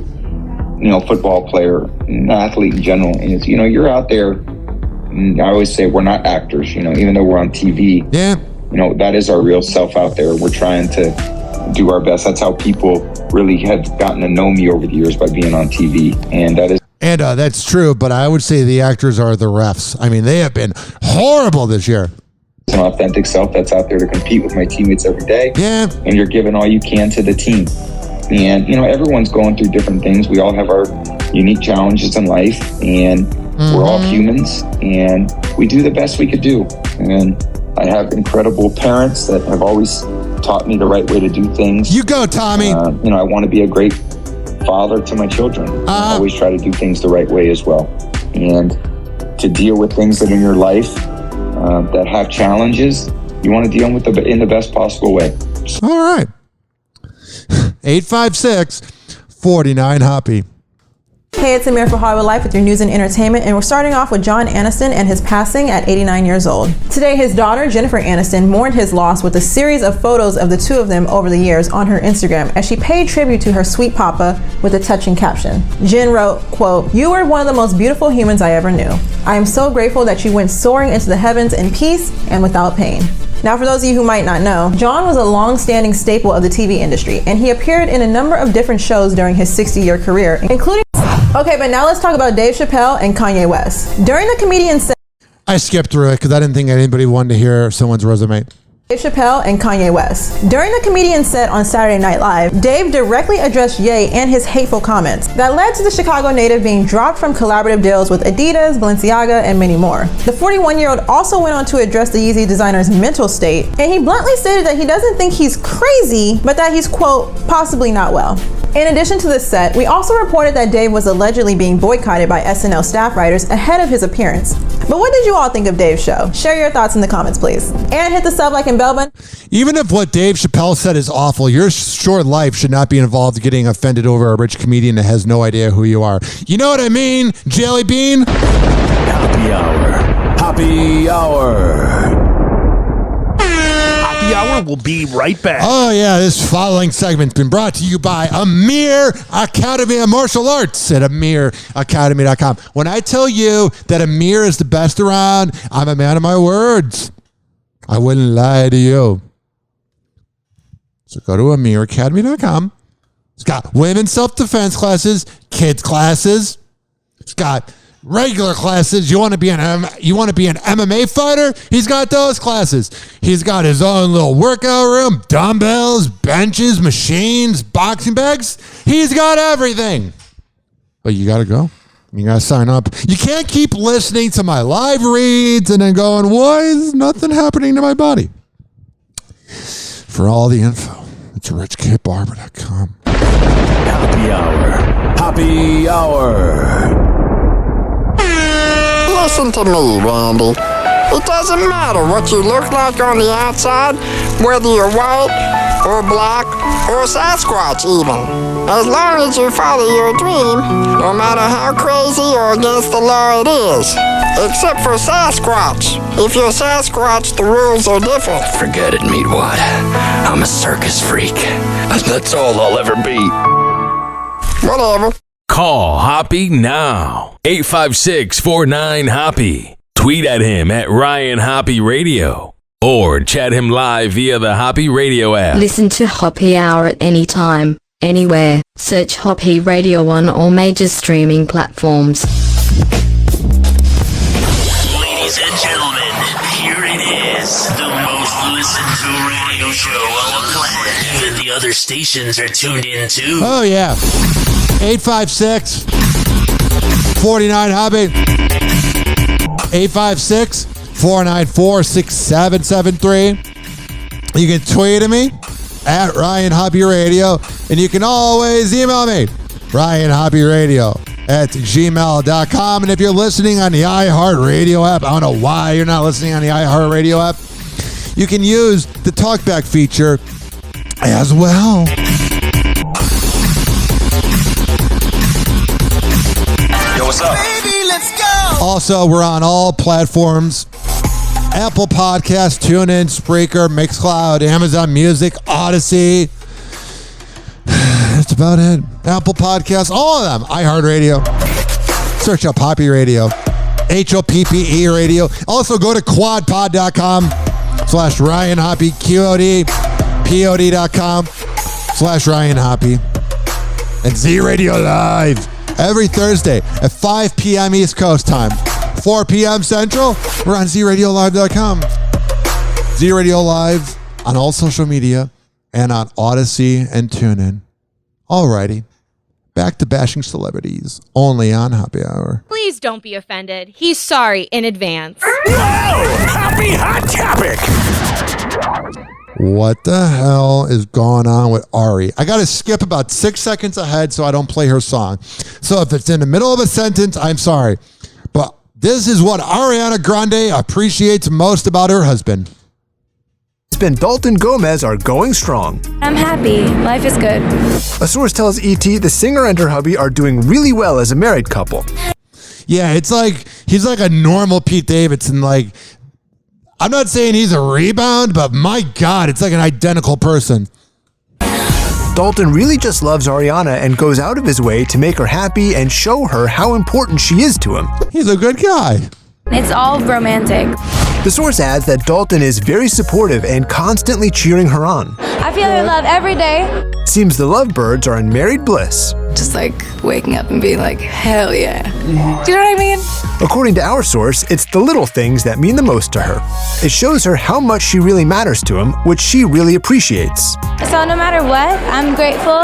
football player, an athlete in general, is you're out there. I always say we're not actors. Even though we're on TV. Yeah. That is our real self out there. We're trying to do our best. That's how people really have gotten to know me over the years, by being on TV. And that is. And that's true, but I would say the actors are the refs. I mean, they have been horrible this year. It's an authentic self that's out there to compete with my teammates every day. Yeah. And you're giving all you can to the team. And, everyone's going through different things. We all have our unique challenges in life, and we're all humans, and we do the best we could do. And I have incredible parents that have always taught me the right way to do things. You go, Tommy. I want to be a great father to my children. I always try to do things the right way as well. And to deal with things that in your life that have challenges, you want to deal with them in the best possible way. All right. 856-49-HOPPE. Hey, it's Amir for Hollywood Life with your news and entertainment, and we're starting off with John Aniston and his passing at 89 years old. Today, his daughter, Jennifer Aniston, mourned his loss with a series of photos of the two of them over the years on her Instagram as she paid tribute to her sweet papa with a touching caption. Jen wrote, quote, "You were one of the most beautiful humans I ever knew. I am so grateful that you went soaring into the heavens in peace and without pain." Now, for those of you who might not know, John was a long-standing staple of the TV industry, and he appeared in a number of different shows during his 60-year career, including... Okay, but now let's talk about Dave Chappelle and Kanye West. During the comedian's set... I skipped through it because I didn't think anybody wanted to hear someone's resume. Dave Chappelle and Kanye West. During the comedian's set on Saturday Night Live, Dave directly addressed Ye and his hateful comments that led to the Chicago native being dropped from collaborative deals with Adidas, Balenciaga, and many more. The 41-year-old also went on to address the Yeezy designer's mental state, and he bluntly stated that he doesn't think he's crazy, but that he's, quote, possibly not well. In addition to this set, we also reported that Dave was allegedly being boycotted by SNL staff writers ahead of his appearance. But what did you all think of Dave's show? Share your thoughts in the comments, please. And hit the sub, like, and bell button. Even if what Dave Chappelle said is awful, your short life should not be involved getting offended over a rich comedian that has no idea who you are. You know what I mean, Jelly Bean? Happy Hour. Happy Hour. Happy Hour will be right back. Oh, yeah, this following segment's been brought to you by Amir Academy of Martial Arts at AmirAcademy.com. When I tell you that Amir is the best around, I'm a man of my words. I wouldn't lie to you. So go to AmirAcademy.com. It's got women's self-defense classes, kids classes. It's got regular classes. You want to be an MMA fighter? He's got those classes. He's got his own little workout room, dumbbells, benches, machines, boxing bags. He's got everything. But you got to go. You got to sign up. You can't keep listening to my live reads and then going, why is nothing happening to my body? For all the info, it's richkidbarber.com. Happy Hour. Happy Hour. Listen to me, Randy. It doesn't matter what you look like on the outside, whether you're white or black or Sasquatch even. As long as you follow your dream, no matter how crazy or against the law it is. Except for Sasquatch. If you're Sasquatch, the rules are different. Forget it, Meatwad. I'm a circus freak. That's all I'll ever be. Whatever. Call Hoppe now. 856-49-HOPPE. Tweet at him at Ryan Hoppe Radio. Or chat him live via the Hoppe Radio app. Listen to Hoppe Hour at any time, anywhere. Search Hoppe Radio on all major streaming platforms. Ladies and gentlemen, here it is. The most listened to radio show on the planet. Even the other stations are tuned in too. Oh, yeah. 856-49-HOPPE. 856-494-6773. You can tweet at me at Ryan Hoppe Radio, and you can always email me, RyanHoppeRadio@gmail.com. And if you're listening on the iHeartRadio app, I don't know why you're not listening on the iHeartRadio app, you can use the talkback feature as well. Yo, what's up? Baby, let's go. Also, we're on all platforms. Apple Podcasts, TuneIn, Spreaker, Mixcloud, Amazon Music, Odyssey. That's about it. Apple Podcasts, all of them. iHeartRadio. Search up Hoppe Radio. HOPPE Radio. Also, go to quadpod.com/Ryan Hoppe, QOD.com/Ryan Hoppe. And Z Radio Live every Thursday at 5 p.m. East Coast time. 4 p.m. Central, we're on ZRadioLive.com. Z Radio Live on all social media and on Odyssey and TuneIn. Alrighty, back to bashing celebrities, only on Hoppe Hour. Please don't be offended. He's sorry in advance. Happy hot topic. What the hell is going on with Ari? I got to skip about 6 seconds ahead so I don't play her song. So if it's in the middle of a sentence, I'm sorry. But this is what Ariana Grande appreciates most about her husband. And Dalton Gomez are going strong. I'm happy. Life is good. A source tells ET the singer and her hubby are doing really well as a married couple. Yeah, it's like he's like a normal Pete Davidson. Like, I'm not saying he's a rebound, but my God, it's like an identical person. Dalton really just loves Ariana and goes out of his way to make her happy and show her how important she is to him. He's a good guy. It's all romantic. The source adds that Dalton is very supportive and constantly cheering her on. I feel your love every day. Seems the lovebirds are in married bliss. Just like waking up and being like, hell yeah. Do you know what I mean? According to our source, it's the little things that mean the most to her. It shows her how much she really matters to him, which she really appreciates. So no matter what, I'm grateful.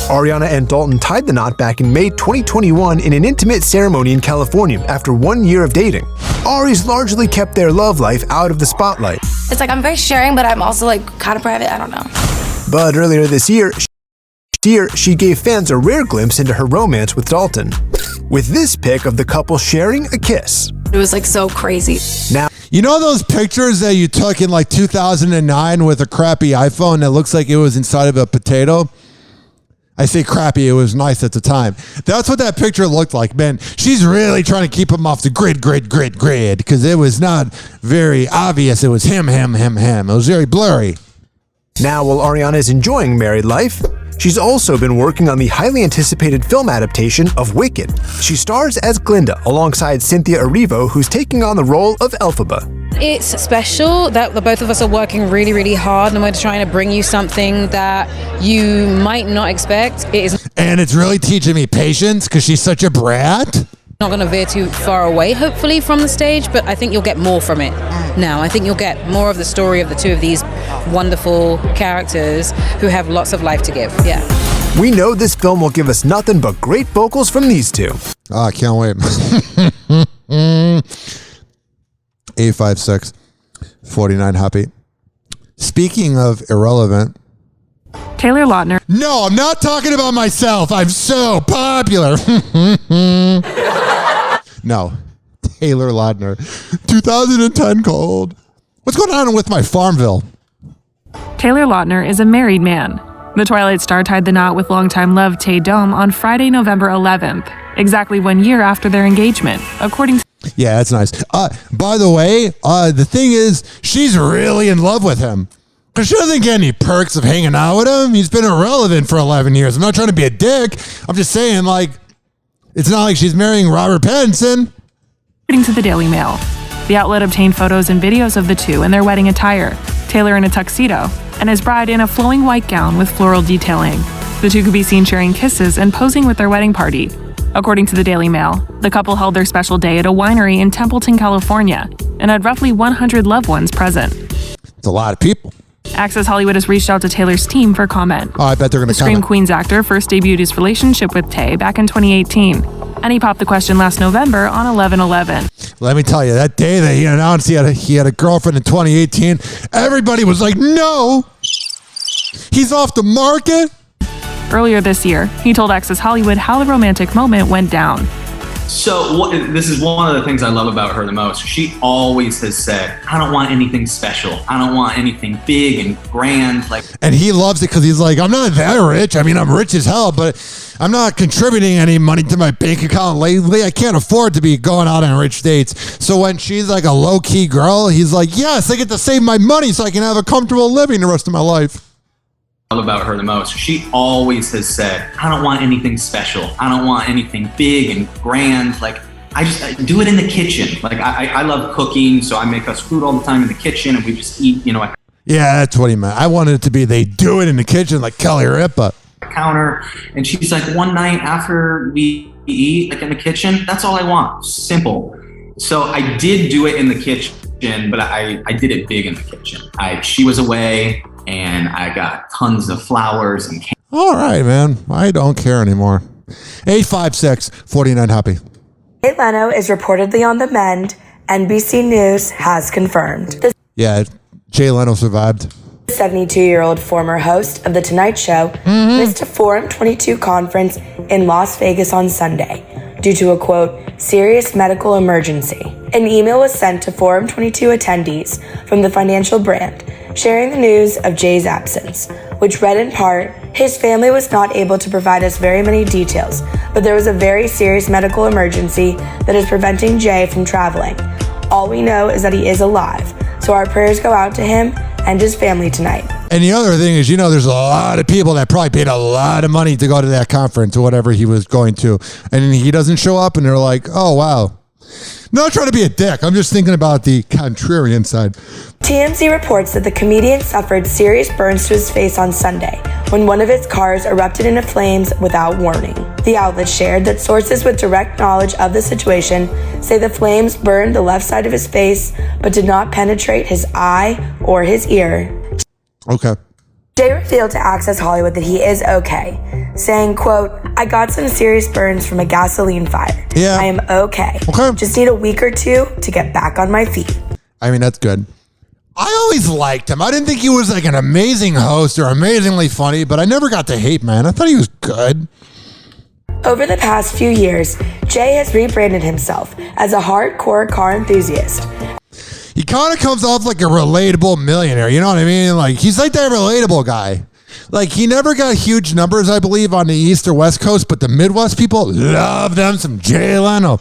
Ariana and Dalton tied the knot back in May 2021 in an intimate ceremony in California after 1 year of dating. Ari's largely kept their love life out of the spotlight. It's like I'm very sharing, but I'm also like kind of private. I don't know. But earlier this year, she gave fans a rare glimpse into her romance with Dalton, with this pic of the couple sharing a kiss. It was like so crazy. Now, you know those pictures that you took in like 2009 with a crappy iPhone that looks like it was inside of a potato? I say crappy, it was nice at the time. That's what that picture looked like, man. She's really trying to keep him off the grid, because it was not very obvious. It was him. It was very blurry. Now, while Ariana is enjoying married life, she's also been working on the highly anticipated film adaptation of Wicked. She stars as Glinda alongside Cynthia Erivo, who's taking on the role of Elphaba. It's special that the both of us are working really, really hard, and we're trying to bring you something that you might not expect. And it's really teaching me patience because she's such a brat. Not going to veer too far away, hopefully, from the stage, but I think you'll get more from it now. I think you'll get more of the story of the two of these wonderful characters who have lots of life to give. Yeah. We know this film will give us nothing but great vocals from these two. Oh, I can't wait. 856-49-HOPPE. Speaking of irrelevant, Taylor Lautner. No, I'm not talking about myself. I'm so popular. No, Taylor Lautner. 2010 cold. What's going on with my Farmville? Taylor Lautner is a married man. The Twilight Star tied the knot with longtime love Tay Dome on Friday, November 11th, exactly 1 year after their engagement, according to... Yeah, that's nice. By the way, the thing is, she's really in love with him. Because she doesn't get any perks of hanging out with him. He's been irrelevant for 11 years. I'm not trying to be a dick. I'm just saying, like, it's not like she's marrying Robert Pattinson. According to the Daily Mail, the outlet obtained photos and videos of the two in their wedding attire, Taylor in a tuxedo, and his bride in a flowing white gown with floral detailing. The two could be seen sharing kisses and posing with their wedding party. According to the Daily Mail, the couple held their special day at a winery in Templeton, California, and had roughly 100 loved ones present. It's a lot of people. Access Hollywood has reached out to Taylor's team for comment. Oh, I bet they're going to comment. Scream Queens actor first debuted his relationship with Tay back in 2018, and he popped the question last November on 11/11. Let me tell you, that day that he announced he had a girlfriend in 2018, everybody was like, no, he's off the market. Earlier this year, he told Access Hollywood how the romantic moment went down. So this is one of the things I love about her the most. She always has said, I don't want anything special. I don't want anything big and grand. And he loves it because he's like, I'm not that rich. I mean, I'm rich as hell, but I'm not contributing any money to my bank account lately. I can't afford to be going out on rich dates. So when she's like a low-key girl, he's like, yes, I get to save my money so I can have a comfortable living the rest of my life. Love about her the most. She always has said, I don't want anything special. I don't want anything big and grand. I do it in the kitchen. I love cooking, so I make us food all the time in the kitchen, and we just eat, Yeah, that's what he meant. I wanted it to be they do it in the kitchen like Kelly Ripa. Counter, and she's like, one night after we eat, in the kitchen, that's all I want. Simple. So I did do it in the kitchen, but I did it big in the kitchen. She was away, and I got tons of flowers and cake. All right, man. I don't care anymore. 856-49-HOPPY. Jay Leno is reportedly on the mend. NBC News has confirmed. Yeah, Jay Leno survived. The 72-year-old former host of The Tonight Show missed a Forum 22 conference in Las Vegas on Sunday due to a, quote, serious medical emergency. An email was sent to Forum 22 attendees from the financial brand, sharing the news of Jay's absence, which read in part, his family was not able to provide us very many details, but there was a very serious medical emergency that is preventing Jay from traveling. All we know is that he is alive, so our prayers go out to him and his family tonight. And the other thing is, there's a lot of people that probably paid a lot of money to go to that conference or whatever he was going to, and he doesn't show up, and they're like, oh, wow. Not trying to be a dick. I'm just thinking about the contrarian side. TMZ reports that the comedian suffered serious burns to his face on Sunday when one of his cars erupted into flames without warning. The outlet shared that sources with direct knowledge of the situation say the flames burned the left side of his face but did not penetrate his eye or his ear. Okay. Jay revealed to Access Hollywood that he is okay, saying, quote, I got some serious burns from a gasoline fire. Yeah. I am okay. Just need a week or two to get back on my feet. I mean, that's good. I always liked him. I didn't think he was like an amazing host or amazingly funny, but I never got to hate, man. I thought he was good. Over the past few years, Jay has rebranded himself as a hardcore car enthusiast. He kind of comes off like a relatable millionaire. You know what I mean? Like, he's like that relatable guy. Like, he never got huge numbers, I believe, on the East or West Coast, but the Midwest people love them some Jay Leno.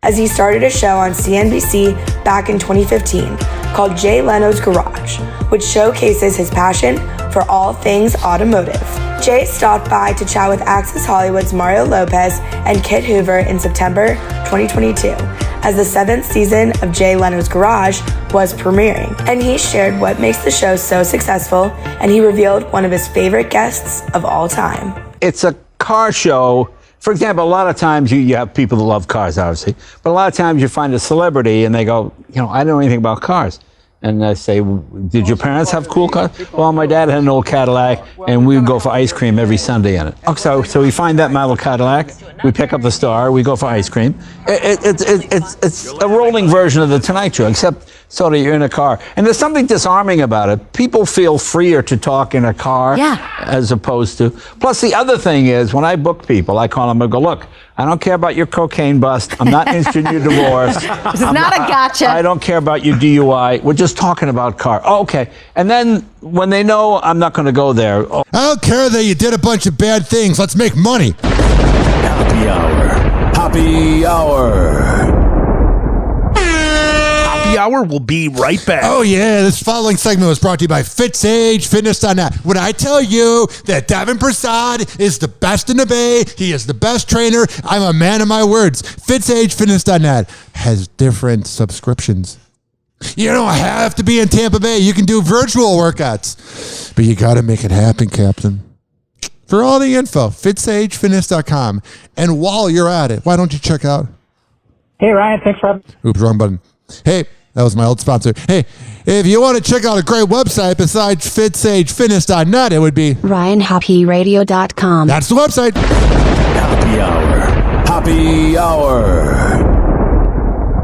As he started a show on CNBC back in 2015 called Jay Leno's Garage, which showcases his passion for all things automotive. Jay stopped by to chat with Access Hollywood's Mario Lopez and Kit Hoover in September 2022 as the 7th season of Jay Leno's Garage was premiering. And he shared what makes the show so successful, and he revealed one of his favorite guests of all time. It's a car show. For example, a lot of times you have people that love cars, obviously, but a lot of times you find a celebrity and they go, I don't know anything about cars. And I say, did your parents have cool cars? Well, my dad had an old Cadillac, and we would go for ice cream every Sunday in it. So we find that model Cadillac, We pick up the star. We go for ice cream. It's a rolling version of the Tonight Show, except sort of you're in a car. And there's something disarming about it. People feel freer to talk in a car as opposed to. Plus, the other thing is, when I book people, I call them and go, look, I don't care about your cocaine bust. I'm not interested in your divorce. This is not a gotcha. I don't care about your DUI. We're just talking about car. Oh, okay. And then when they know I'm not going to go there. Oh. I don't care that you did a bunch of bad things. Let's make money. Happy Hour. Happy Hour. Happy Hour will be right back. Oh, yeah. This following segment was brought to you by FitSageFitness.net. When I tell you that Devin Prasad is the best in the Bay, he is the best trainer, I'm a man of my words. FitSageFitness.net has different subscriptions. You don't have to be in Tampa Bay. You can do virtual workouts. But you got to make it happen, Captain. For all the info, FitSageFitness.com. And while you're at it, why don't you check out... Hey, Ryan. Thanks for having me. Oops, wrong button. Hey, that was my old sponsor. Hey, if you want to check out a great website besides FitSageFitness.net, it would be... RyanHoppeRadio.com. That's the website. Happy Hour. Happy Hour.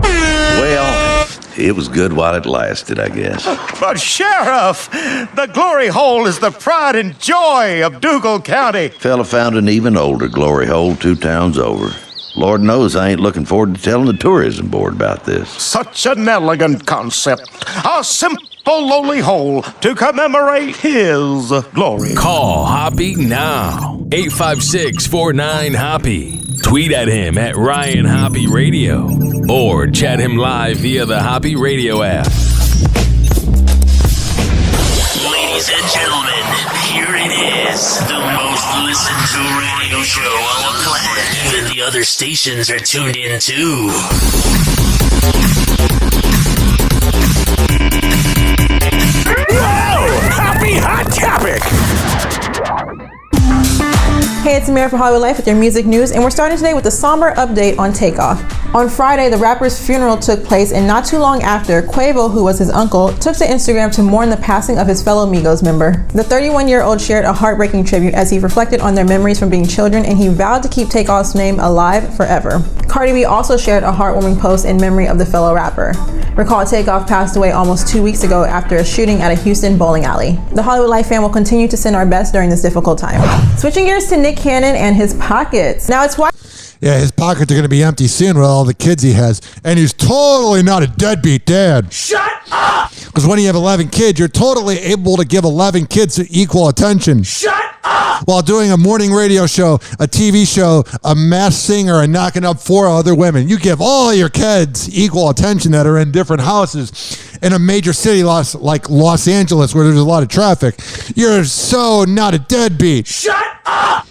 Well, it was good while it lasted, I guess. But Sheriff, the glory hole is the pride and joy of Dougal County. Fella found an even older glory hole 2 towns over. Lord knows I ain't looking forward to telling the tourism board about this. Such an elegant concept. A simple, lowly hole to commemorate his glory. Call Hoppe now. 856-49-HOPPE. Tweet at him at Ryan Hoppe Radio. Or chat him live via the Hoppe Radio app. Ladies and gentlemen, here it is. The most listened to radio show on the planet. Even the other stations are tuned in too. Whoa! Happy Hot Topic! Hey, it's Amir for Hollywood Life with your music news, and we're starting today with a somber update on Takeoff. On Friday, the rapper's funeral took place, and not too long after, Quavo, who was his uncle, took to Instagram to mourn the passing of his fellow Migos member. The 31-year-old shared a heartbreaking tribute as he reflected on their memories from being children, and he vowed to keep Takeoff's name alive forever. Cardi B also shared a heartwarming post in memory of the fellow rapper. Recall Takeoff passed away almost 2 weeks ago after a shooting at a Houston bowling alley. The Hollywood Life fan will continue to send our best during this difficult time. Switching gears to Nick Cannon and his pockets. Now it's why... Yeah, his pockets are going to be empty soon with all the kids he has. And he's totally not a deadbeat dad. Shut up! Because when you have 11 kids, you're totally able to give 11 kids equal attention. Shut up! While doing a morning radio show, a TV show, a masked singer, and knocking up 4 other women. You give all your kids equal attention that are in different houses in a major city like Los Angeles where there's a lot of traffic. You're so not a deadbeat. Shut up!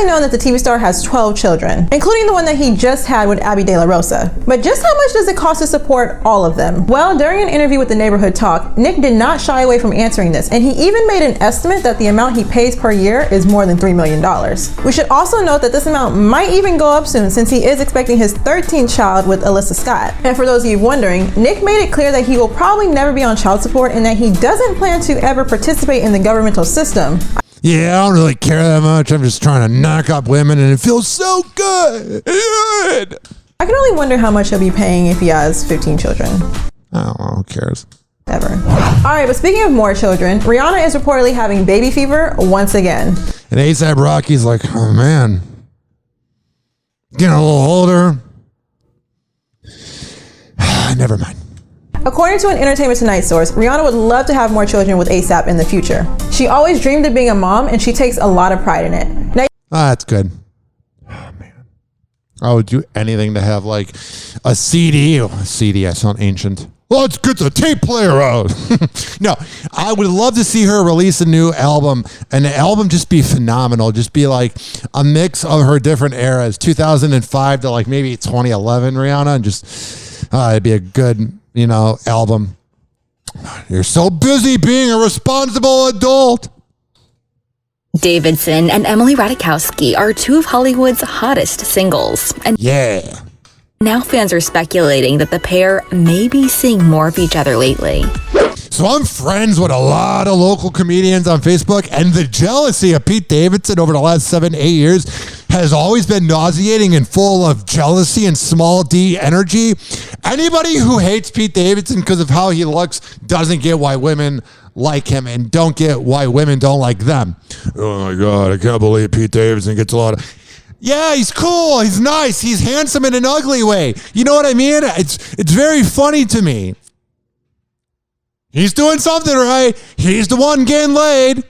known that the TV star has 12 children, including the one that he just had with Abby De La Rosa. But just how much does it cost to support all of them? Well, during an interview with the Neighborhood Talk, Nick did not shy away from answering this, and he even made an estimate that the amount he pays per year is more than $3 million. We should also note that this amount might even go up soon, since he is expecting his 13th child with Alyssa Scott. And for those of you wondering, Nick made it clear that he will probably never be on child support and that he doesn't plan to ever participate in the governmental system. Yeah, I don't really care that much. I'm just trying to knock up women, and it feels so good. I can only wonder how much he'll be paying if he has 15 children. Oh, who cares? Ever. Alright, but speaking of more children, Rihanna is reportedly having baby fever once again. And A$AP Rocky's like, oh man, getting a little older. Never mind. According to an Entertainment Tonight source, Rihanna would love to have more children with A$AP in the future. She always dreamed of being a mom, and she takes a lot of pride in it. Now, that's good. Oh, man. I would do anything to have, like, a CD. Oh, a CD, I sound ancient. Let's get the tape player out. No, I would love to see her release a new album, and the album just be phenomenal. Just be like a mix of her different eras, 2005 to like maybe 2011 Rihanna, and just, it'd be a good, album. You're so busy being a responsible adult. Davidson and Emily Ratajkowski are two of Hollywood's hottest singles. And yeah. Now fans are speculating that the pair may be seeing more of each other lately. So I'm friends with a lot of local comedians on Facebook, and the jealousy of Pete Davidson over the last 7-8 years has always been nauseating and full of jealousy and small d energy. Anybody who hates Pete Davidson because of how he looks doesn't get why women like him and don't get why women don't like them. Oh my God, I can't believe Pete Davidson gets a lot of... Yeah, he's cool. He's nice. He's handsome in an ugly way. You know what I mean? It's very funny to me. He's doing something right. He's the one getting laid.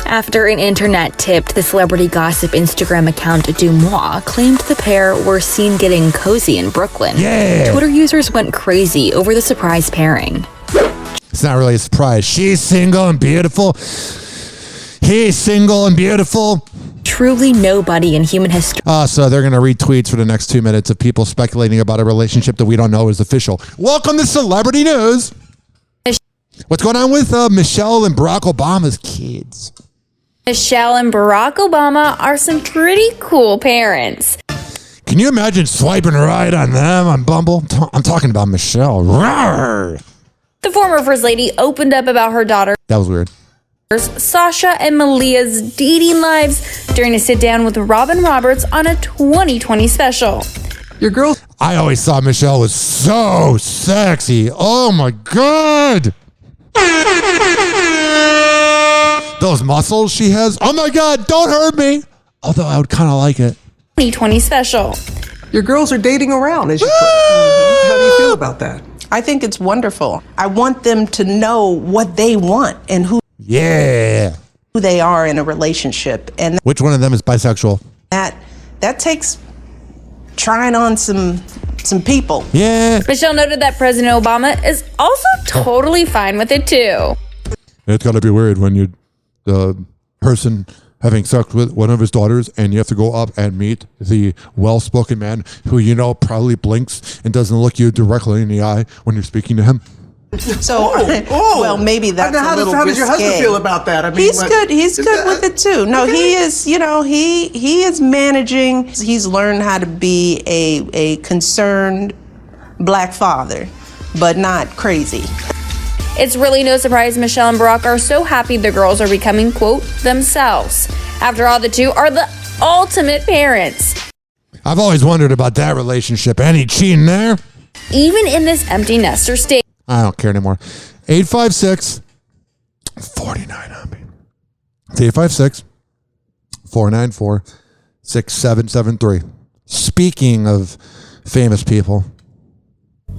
After an internet tipped, the celebrity gossip Instagram account Dumois claimed the pair were seen getting cozy in Brooklyn. Yeah. Twitter users went crazy over the surprise pairing. It's not really a surprise. She's single and beautiful. He's single and beautiful. Truly nobody in human history. So they're going to read tweets for the next 2 minutes of people speculating about a relationship that we don't know is official. Welcome to Celebrity News. What's going on with Michelle and Barack Obama's kids? Michelle and Barack Obama are some pretty cool parents. Can you imagine swiping right on them on Bumble? I'm talking about Michelle. Rawr! The former First Lady opened up about her daughter. That was weird. Sasha and Malia's dating lives during a sit-down with Robin Roberts on a 2020 special. Your girl? I always thought Michelle was so sexy. Oh my God. Those muscles she has. Oh my God, don't hurt me. Although I would kind of like it. 2020 special. Your girls are dating around, as you put. How do you feel about that? I think it's wonderful. I want them to know what they want and who they are in a relationship. And which one of them is bisexual? That takes trying on some people. Yeah. Michelle noted that President Obama is also totally fine with it too. It's got to be weird when you're the person having sex with one of his daughters and you have to go up and meet the well-spoken man who probably blinks and doesn't look you directly in the eye when you're speaking to him. So, well, maybe that's a little how does your husband risque. feel about that? I mean, he's good. He's good with it too. No, he is. He is managing. He's learned how to be a concerned black father, but not crazy. It's really no surprise Michelle and Barack are so happy the girls are becoming, quote, themselves. After all, the two are the ultimate parents. I've always wondered about that relationship. Any cheating there? Even in this empty nester state. I don't care anymore. 856-49 on me. It's 856-494-6773. Speaking of famous people.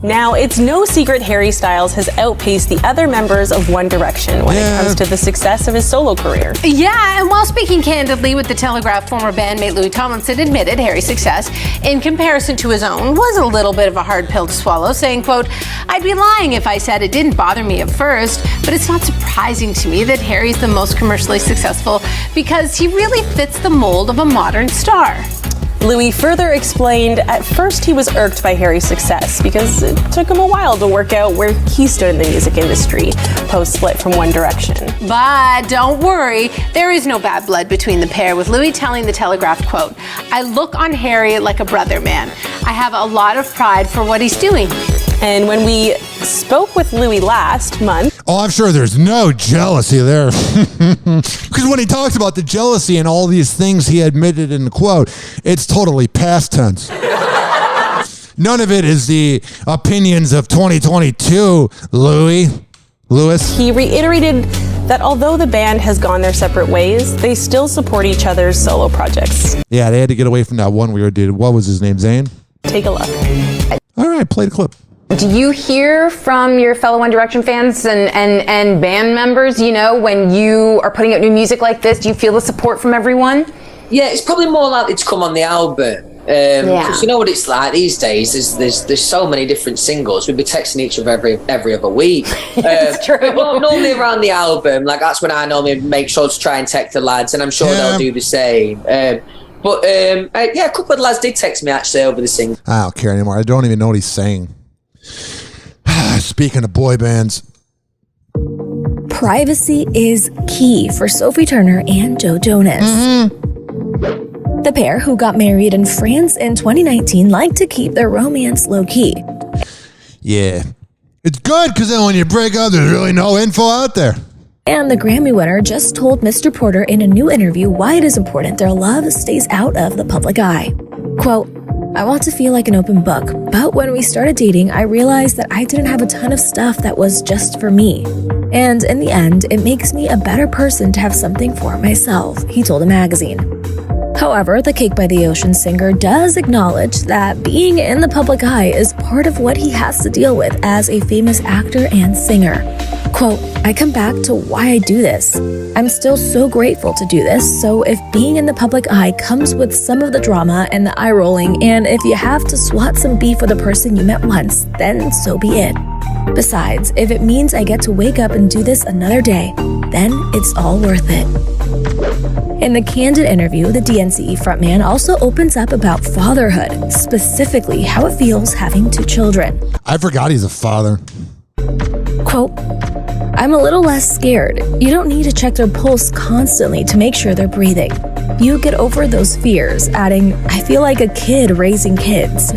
Now, it's no secret Harry Styles has outpaced the other members of One Direction when it comes to the success of his solo career. Yeah, and while speaking candidly with The Telegraph, former bandmate Louis Tomlinson admitted Harry's success in comparison to his own was a little bit of a hard pill to swallow, saying, quote, "I'd be lying if I said it didn't bother me at first, but it's not surprising to me that Harry's the most commercially successful because he really fits the mold of a modern star." Louis further explained at first he was irked by Harry's success because it took him a while to work out where he stood in the music industry post-split from One Direction. But don't worry, there is no bad blood between the pair, with Louis telling The Telegraph, quote, "I look on Harry like a brother man. I have a lot of pride for what he's doing." And when we spoke with Louis last month... Oh, I'm sure there's no jealousy there. Because when he talks about the jealousy and all these things he admitted in the quote, it's totally past tense. None of it is the opinions of 2022, Louis. He reiterated that although the band has gone their separate ways, they still support each other's solo projects. Yeah, they had to get away from that one weird dude. What was his name, Zayn? Take a look. All right, play the clip. Do you hear from your fellow One Direction fans and band members, when you are putting out new music like this, do you feel the support from everyone? Yeah, it's probably more likely to come on the album. Because you know what it's like these days. There's so many different singles. We'd be texting each other every other week. It's true. But normally around the album, that's when I normally make sure to try and text the lads, and I'm sure they'll do the same. A couple of lads did text me actually over the single. I don't care anymore. I don't even know what he's saying. Speaking of boy bands. Privacy is key for Sophie Turner and Joe Jonas. The pair, who got married in France in 2019, like to keep their romance low-key. Yeah. It's good because then when you break up, there's really no info out there. And the Grammy winner just told Mr. Porter in a new interview why it is important their love stays out of the public eye. Quote, I want to feel like an open book, but when we started dating, I realized that I didn't have a ton of stuff that was just for me. And in the end, it makes me a better person to have something for myself, he told a magazine. However, the Cake by the Ocean singer does acknowledge that being in the public eye is part of what he has to deal with as a famous actor and singer. Quote, I come back to why I do this. I'm still so grateful to do this, so if being in the public eye comes with some of the drama and the eye rolling, and if you have to swat some beef with a person you met once, then so be it. Besides, if it means I get to wake up and do this another day, then it's all worth it. In the candid interview, the DNCE frontman also opens up about fatherhood, specifically how it feels having 2 children. I forgot he's a father. Quote, I'm a little less scared. You don't need to check their pulse constantly to make sure they're breathing. You get over those fears, adding, I feel like a kid raising kids.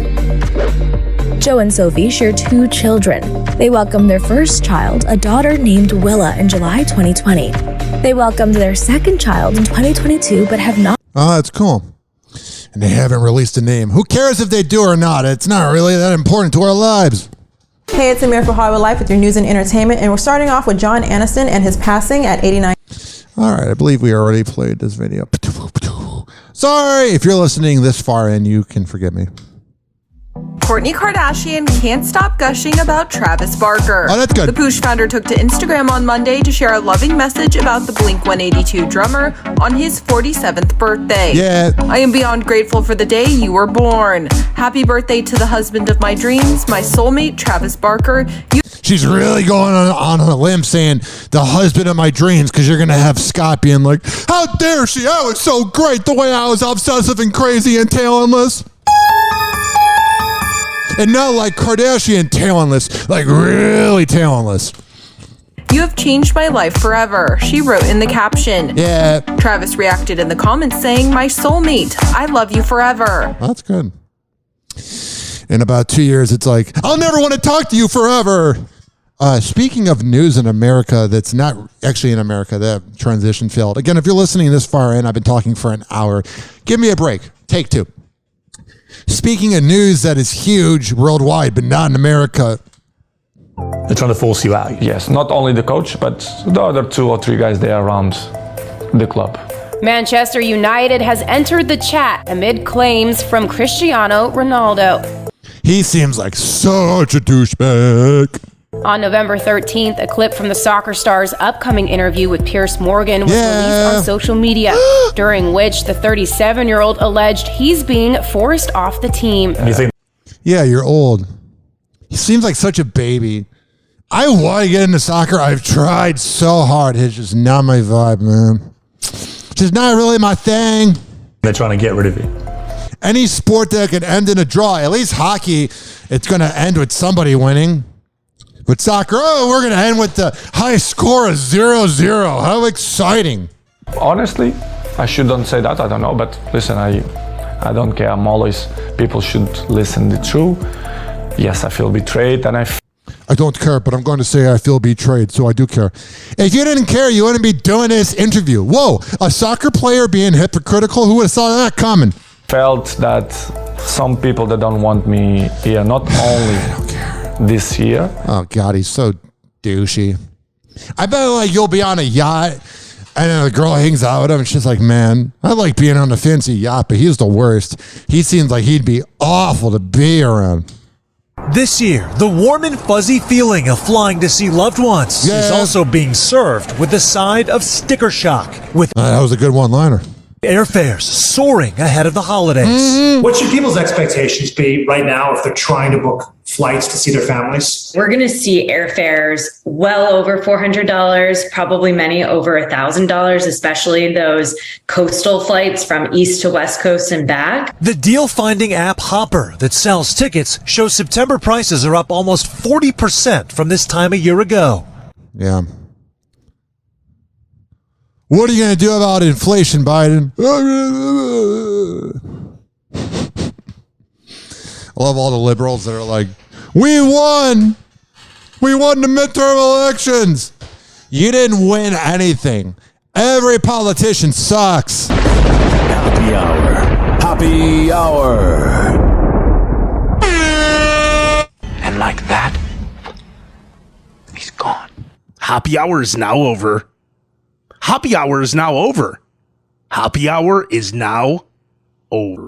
Joe and Sophie share 2 children. They welcomed their first child, a daughter named Willa, in July 2020. They welcomed their second child in 2022, but have not. Oh, that's cool. And they haven't released a name. Who cares if they do or not? It's not really that important to our lives. Hey, it's Amir for Hollywood Life with your news and entertainment, and we're starting off with John Aniston and his passing at 89. All right, I believe we already played this video. Sorry, if you're listening this far in, you can forgive me. Kourtney Kardashian can't stop gushing about Travis Barker. Oh, that's good. The Poosh founder took to Instagram on Monday to share a loving message about the Blink-182 drummer on his 47th birthday. Yeah. I am beyond grateful for the day you were born. Happy birthday to the husband of my dreams, my soulmate, Travis Barker. She's really going on a limb saying the husband of my dreams, because you're going to have Scott being like, how dare she? I was so great the way I was obsessive and crazy and talentless. And not like Kardashian talentless, like really talentless. You have changed my life forever, she wrote in the caption. Yeah. Travis reacted in the comments saying, my soulmate, I love you forever. That's good. In about 2 years, it's like, I'll never want to talk to you forever. Speaking of news in America that's not actually in America, that transition failed. Again, if you're listening this far in, I've been talking for an hour. Give me a break. Take 2. Speaking of news that is huge worldwide, but not in America. They're trying to force you out. Yes, not only the coach, but the other 2 or 3 guys there around the club. Manchester United has entered the chat amid claims from Cristiano Ronaldo. He seems like such a douchebag. On November 13th, a clip from the soccer star's upcoming interview with Piers Morgan was released on social media, during which the 37-year-old alleged he's being forced off the team. Yeah, you're old. He seems like such a baby. I want to get into soccer. I've tried so hard. It's just not my vibe, man. Just not really my thing. They're trying to get rid of you. Any sport that could end in a draw, at least hockey, it's going to end with somebody winning. But soccer, we're going to end with the high score of 0-0. How exciting. Honestly, I shouldn't say that. I don't know. But listen, I don't care. I'm always, people should listen the truth. Yes, I feel betrayed and I don't care, but I'm going to say I feel betrayed, so I do care. If you didn't care, you wouldn't be doing this interview. Whoa, a soccer player being hypocritical? Who would have saw that coming? Felt that some people that don't want me here, not only this year. Oh, God, he's so douchey. I bet like you'll be on a yacht and then the girl hangs out with him and she's like, man, I like being on a fancy yacht, but he's the worst. He seems like he'd be awful to be around. This year, the warm and fuzzy feeling of flying to see loved ones is also being served with a side of sticker shock. With that was a good one-liner. Airfares soaring ahead of the holidays. Mm-hmm. What should people's expectations be right now if they're trying to book flights to see their families? We're going to see airfares well over $400, probably many over $1,000, especially those coastal flights from east to west coast and back. The deal-finding app Hopper that sells tickets shows September prices are up almost 40% from this time a year ago. Yeah. What are you going to do about inflation, Biden? I love all the liberals that are like, we won. We won the midterm elections. You didn't win anything. Every politician sucks. Happy Hour. Happy Hour. And like that, he's gone. Happy Hour is now over. Happy Hour is now over. Happy Hour is now over.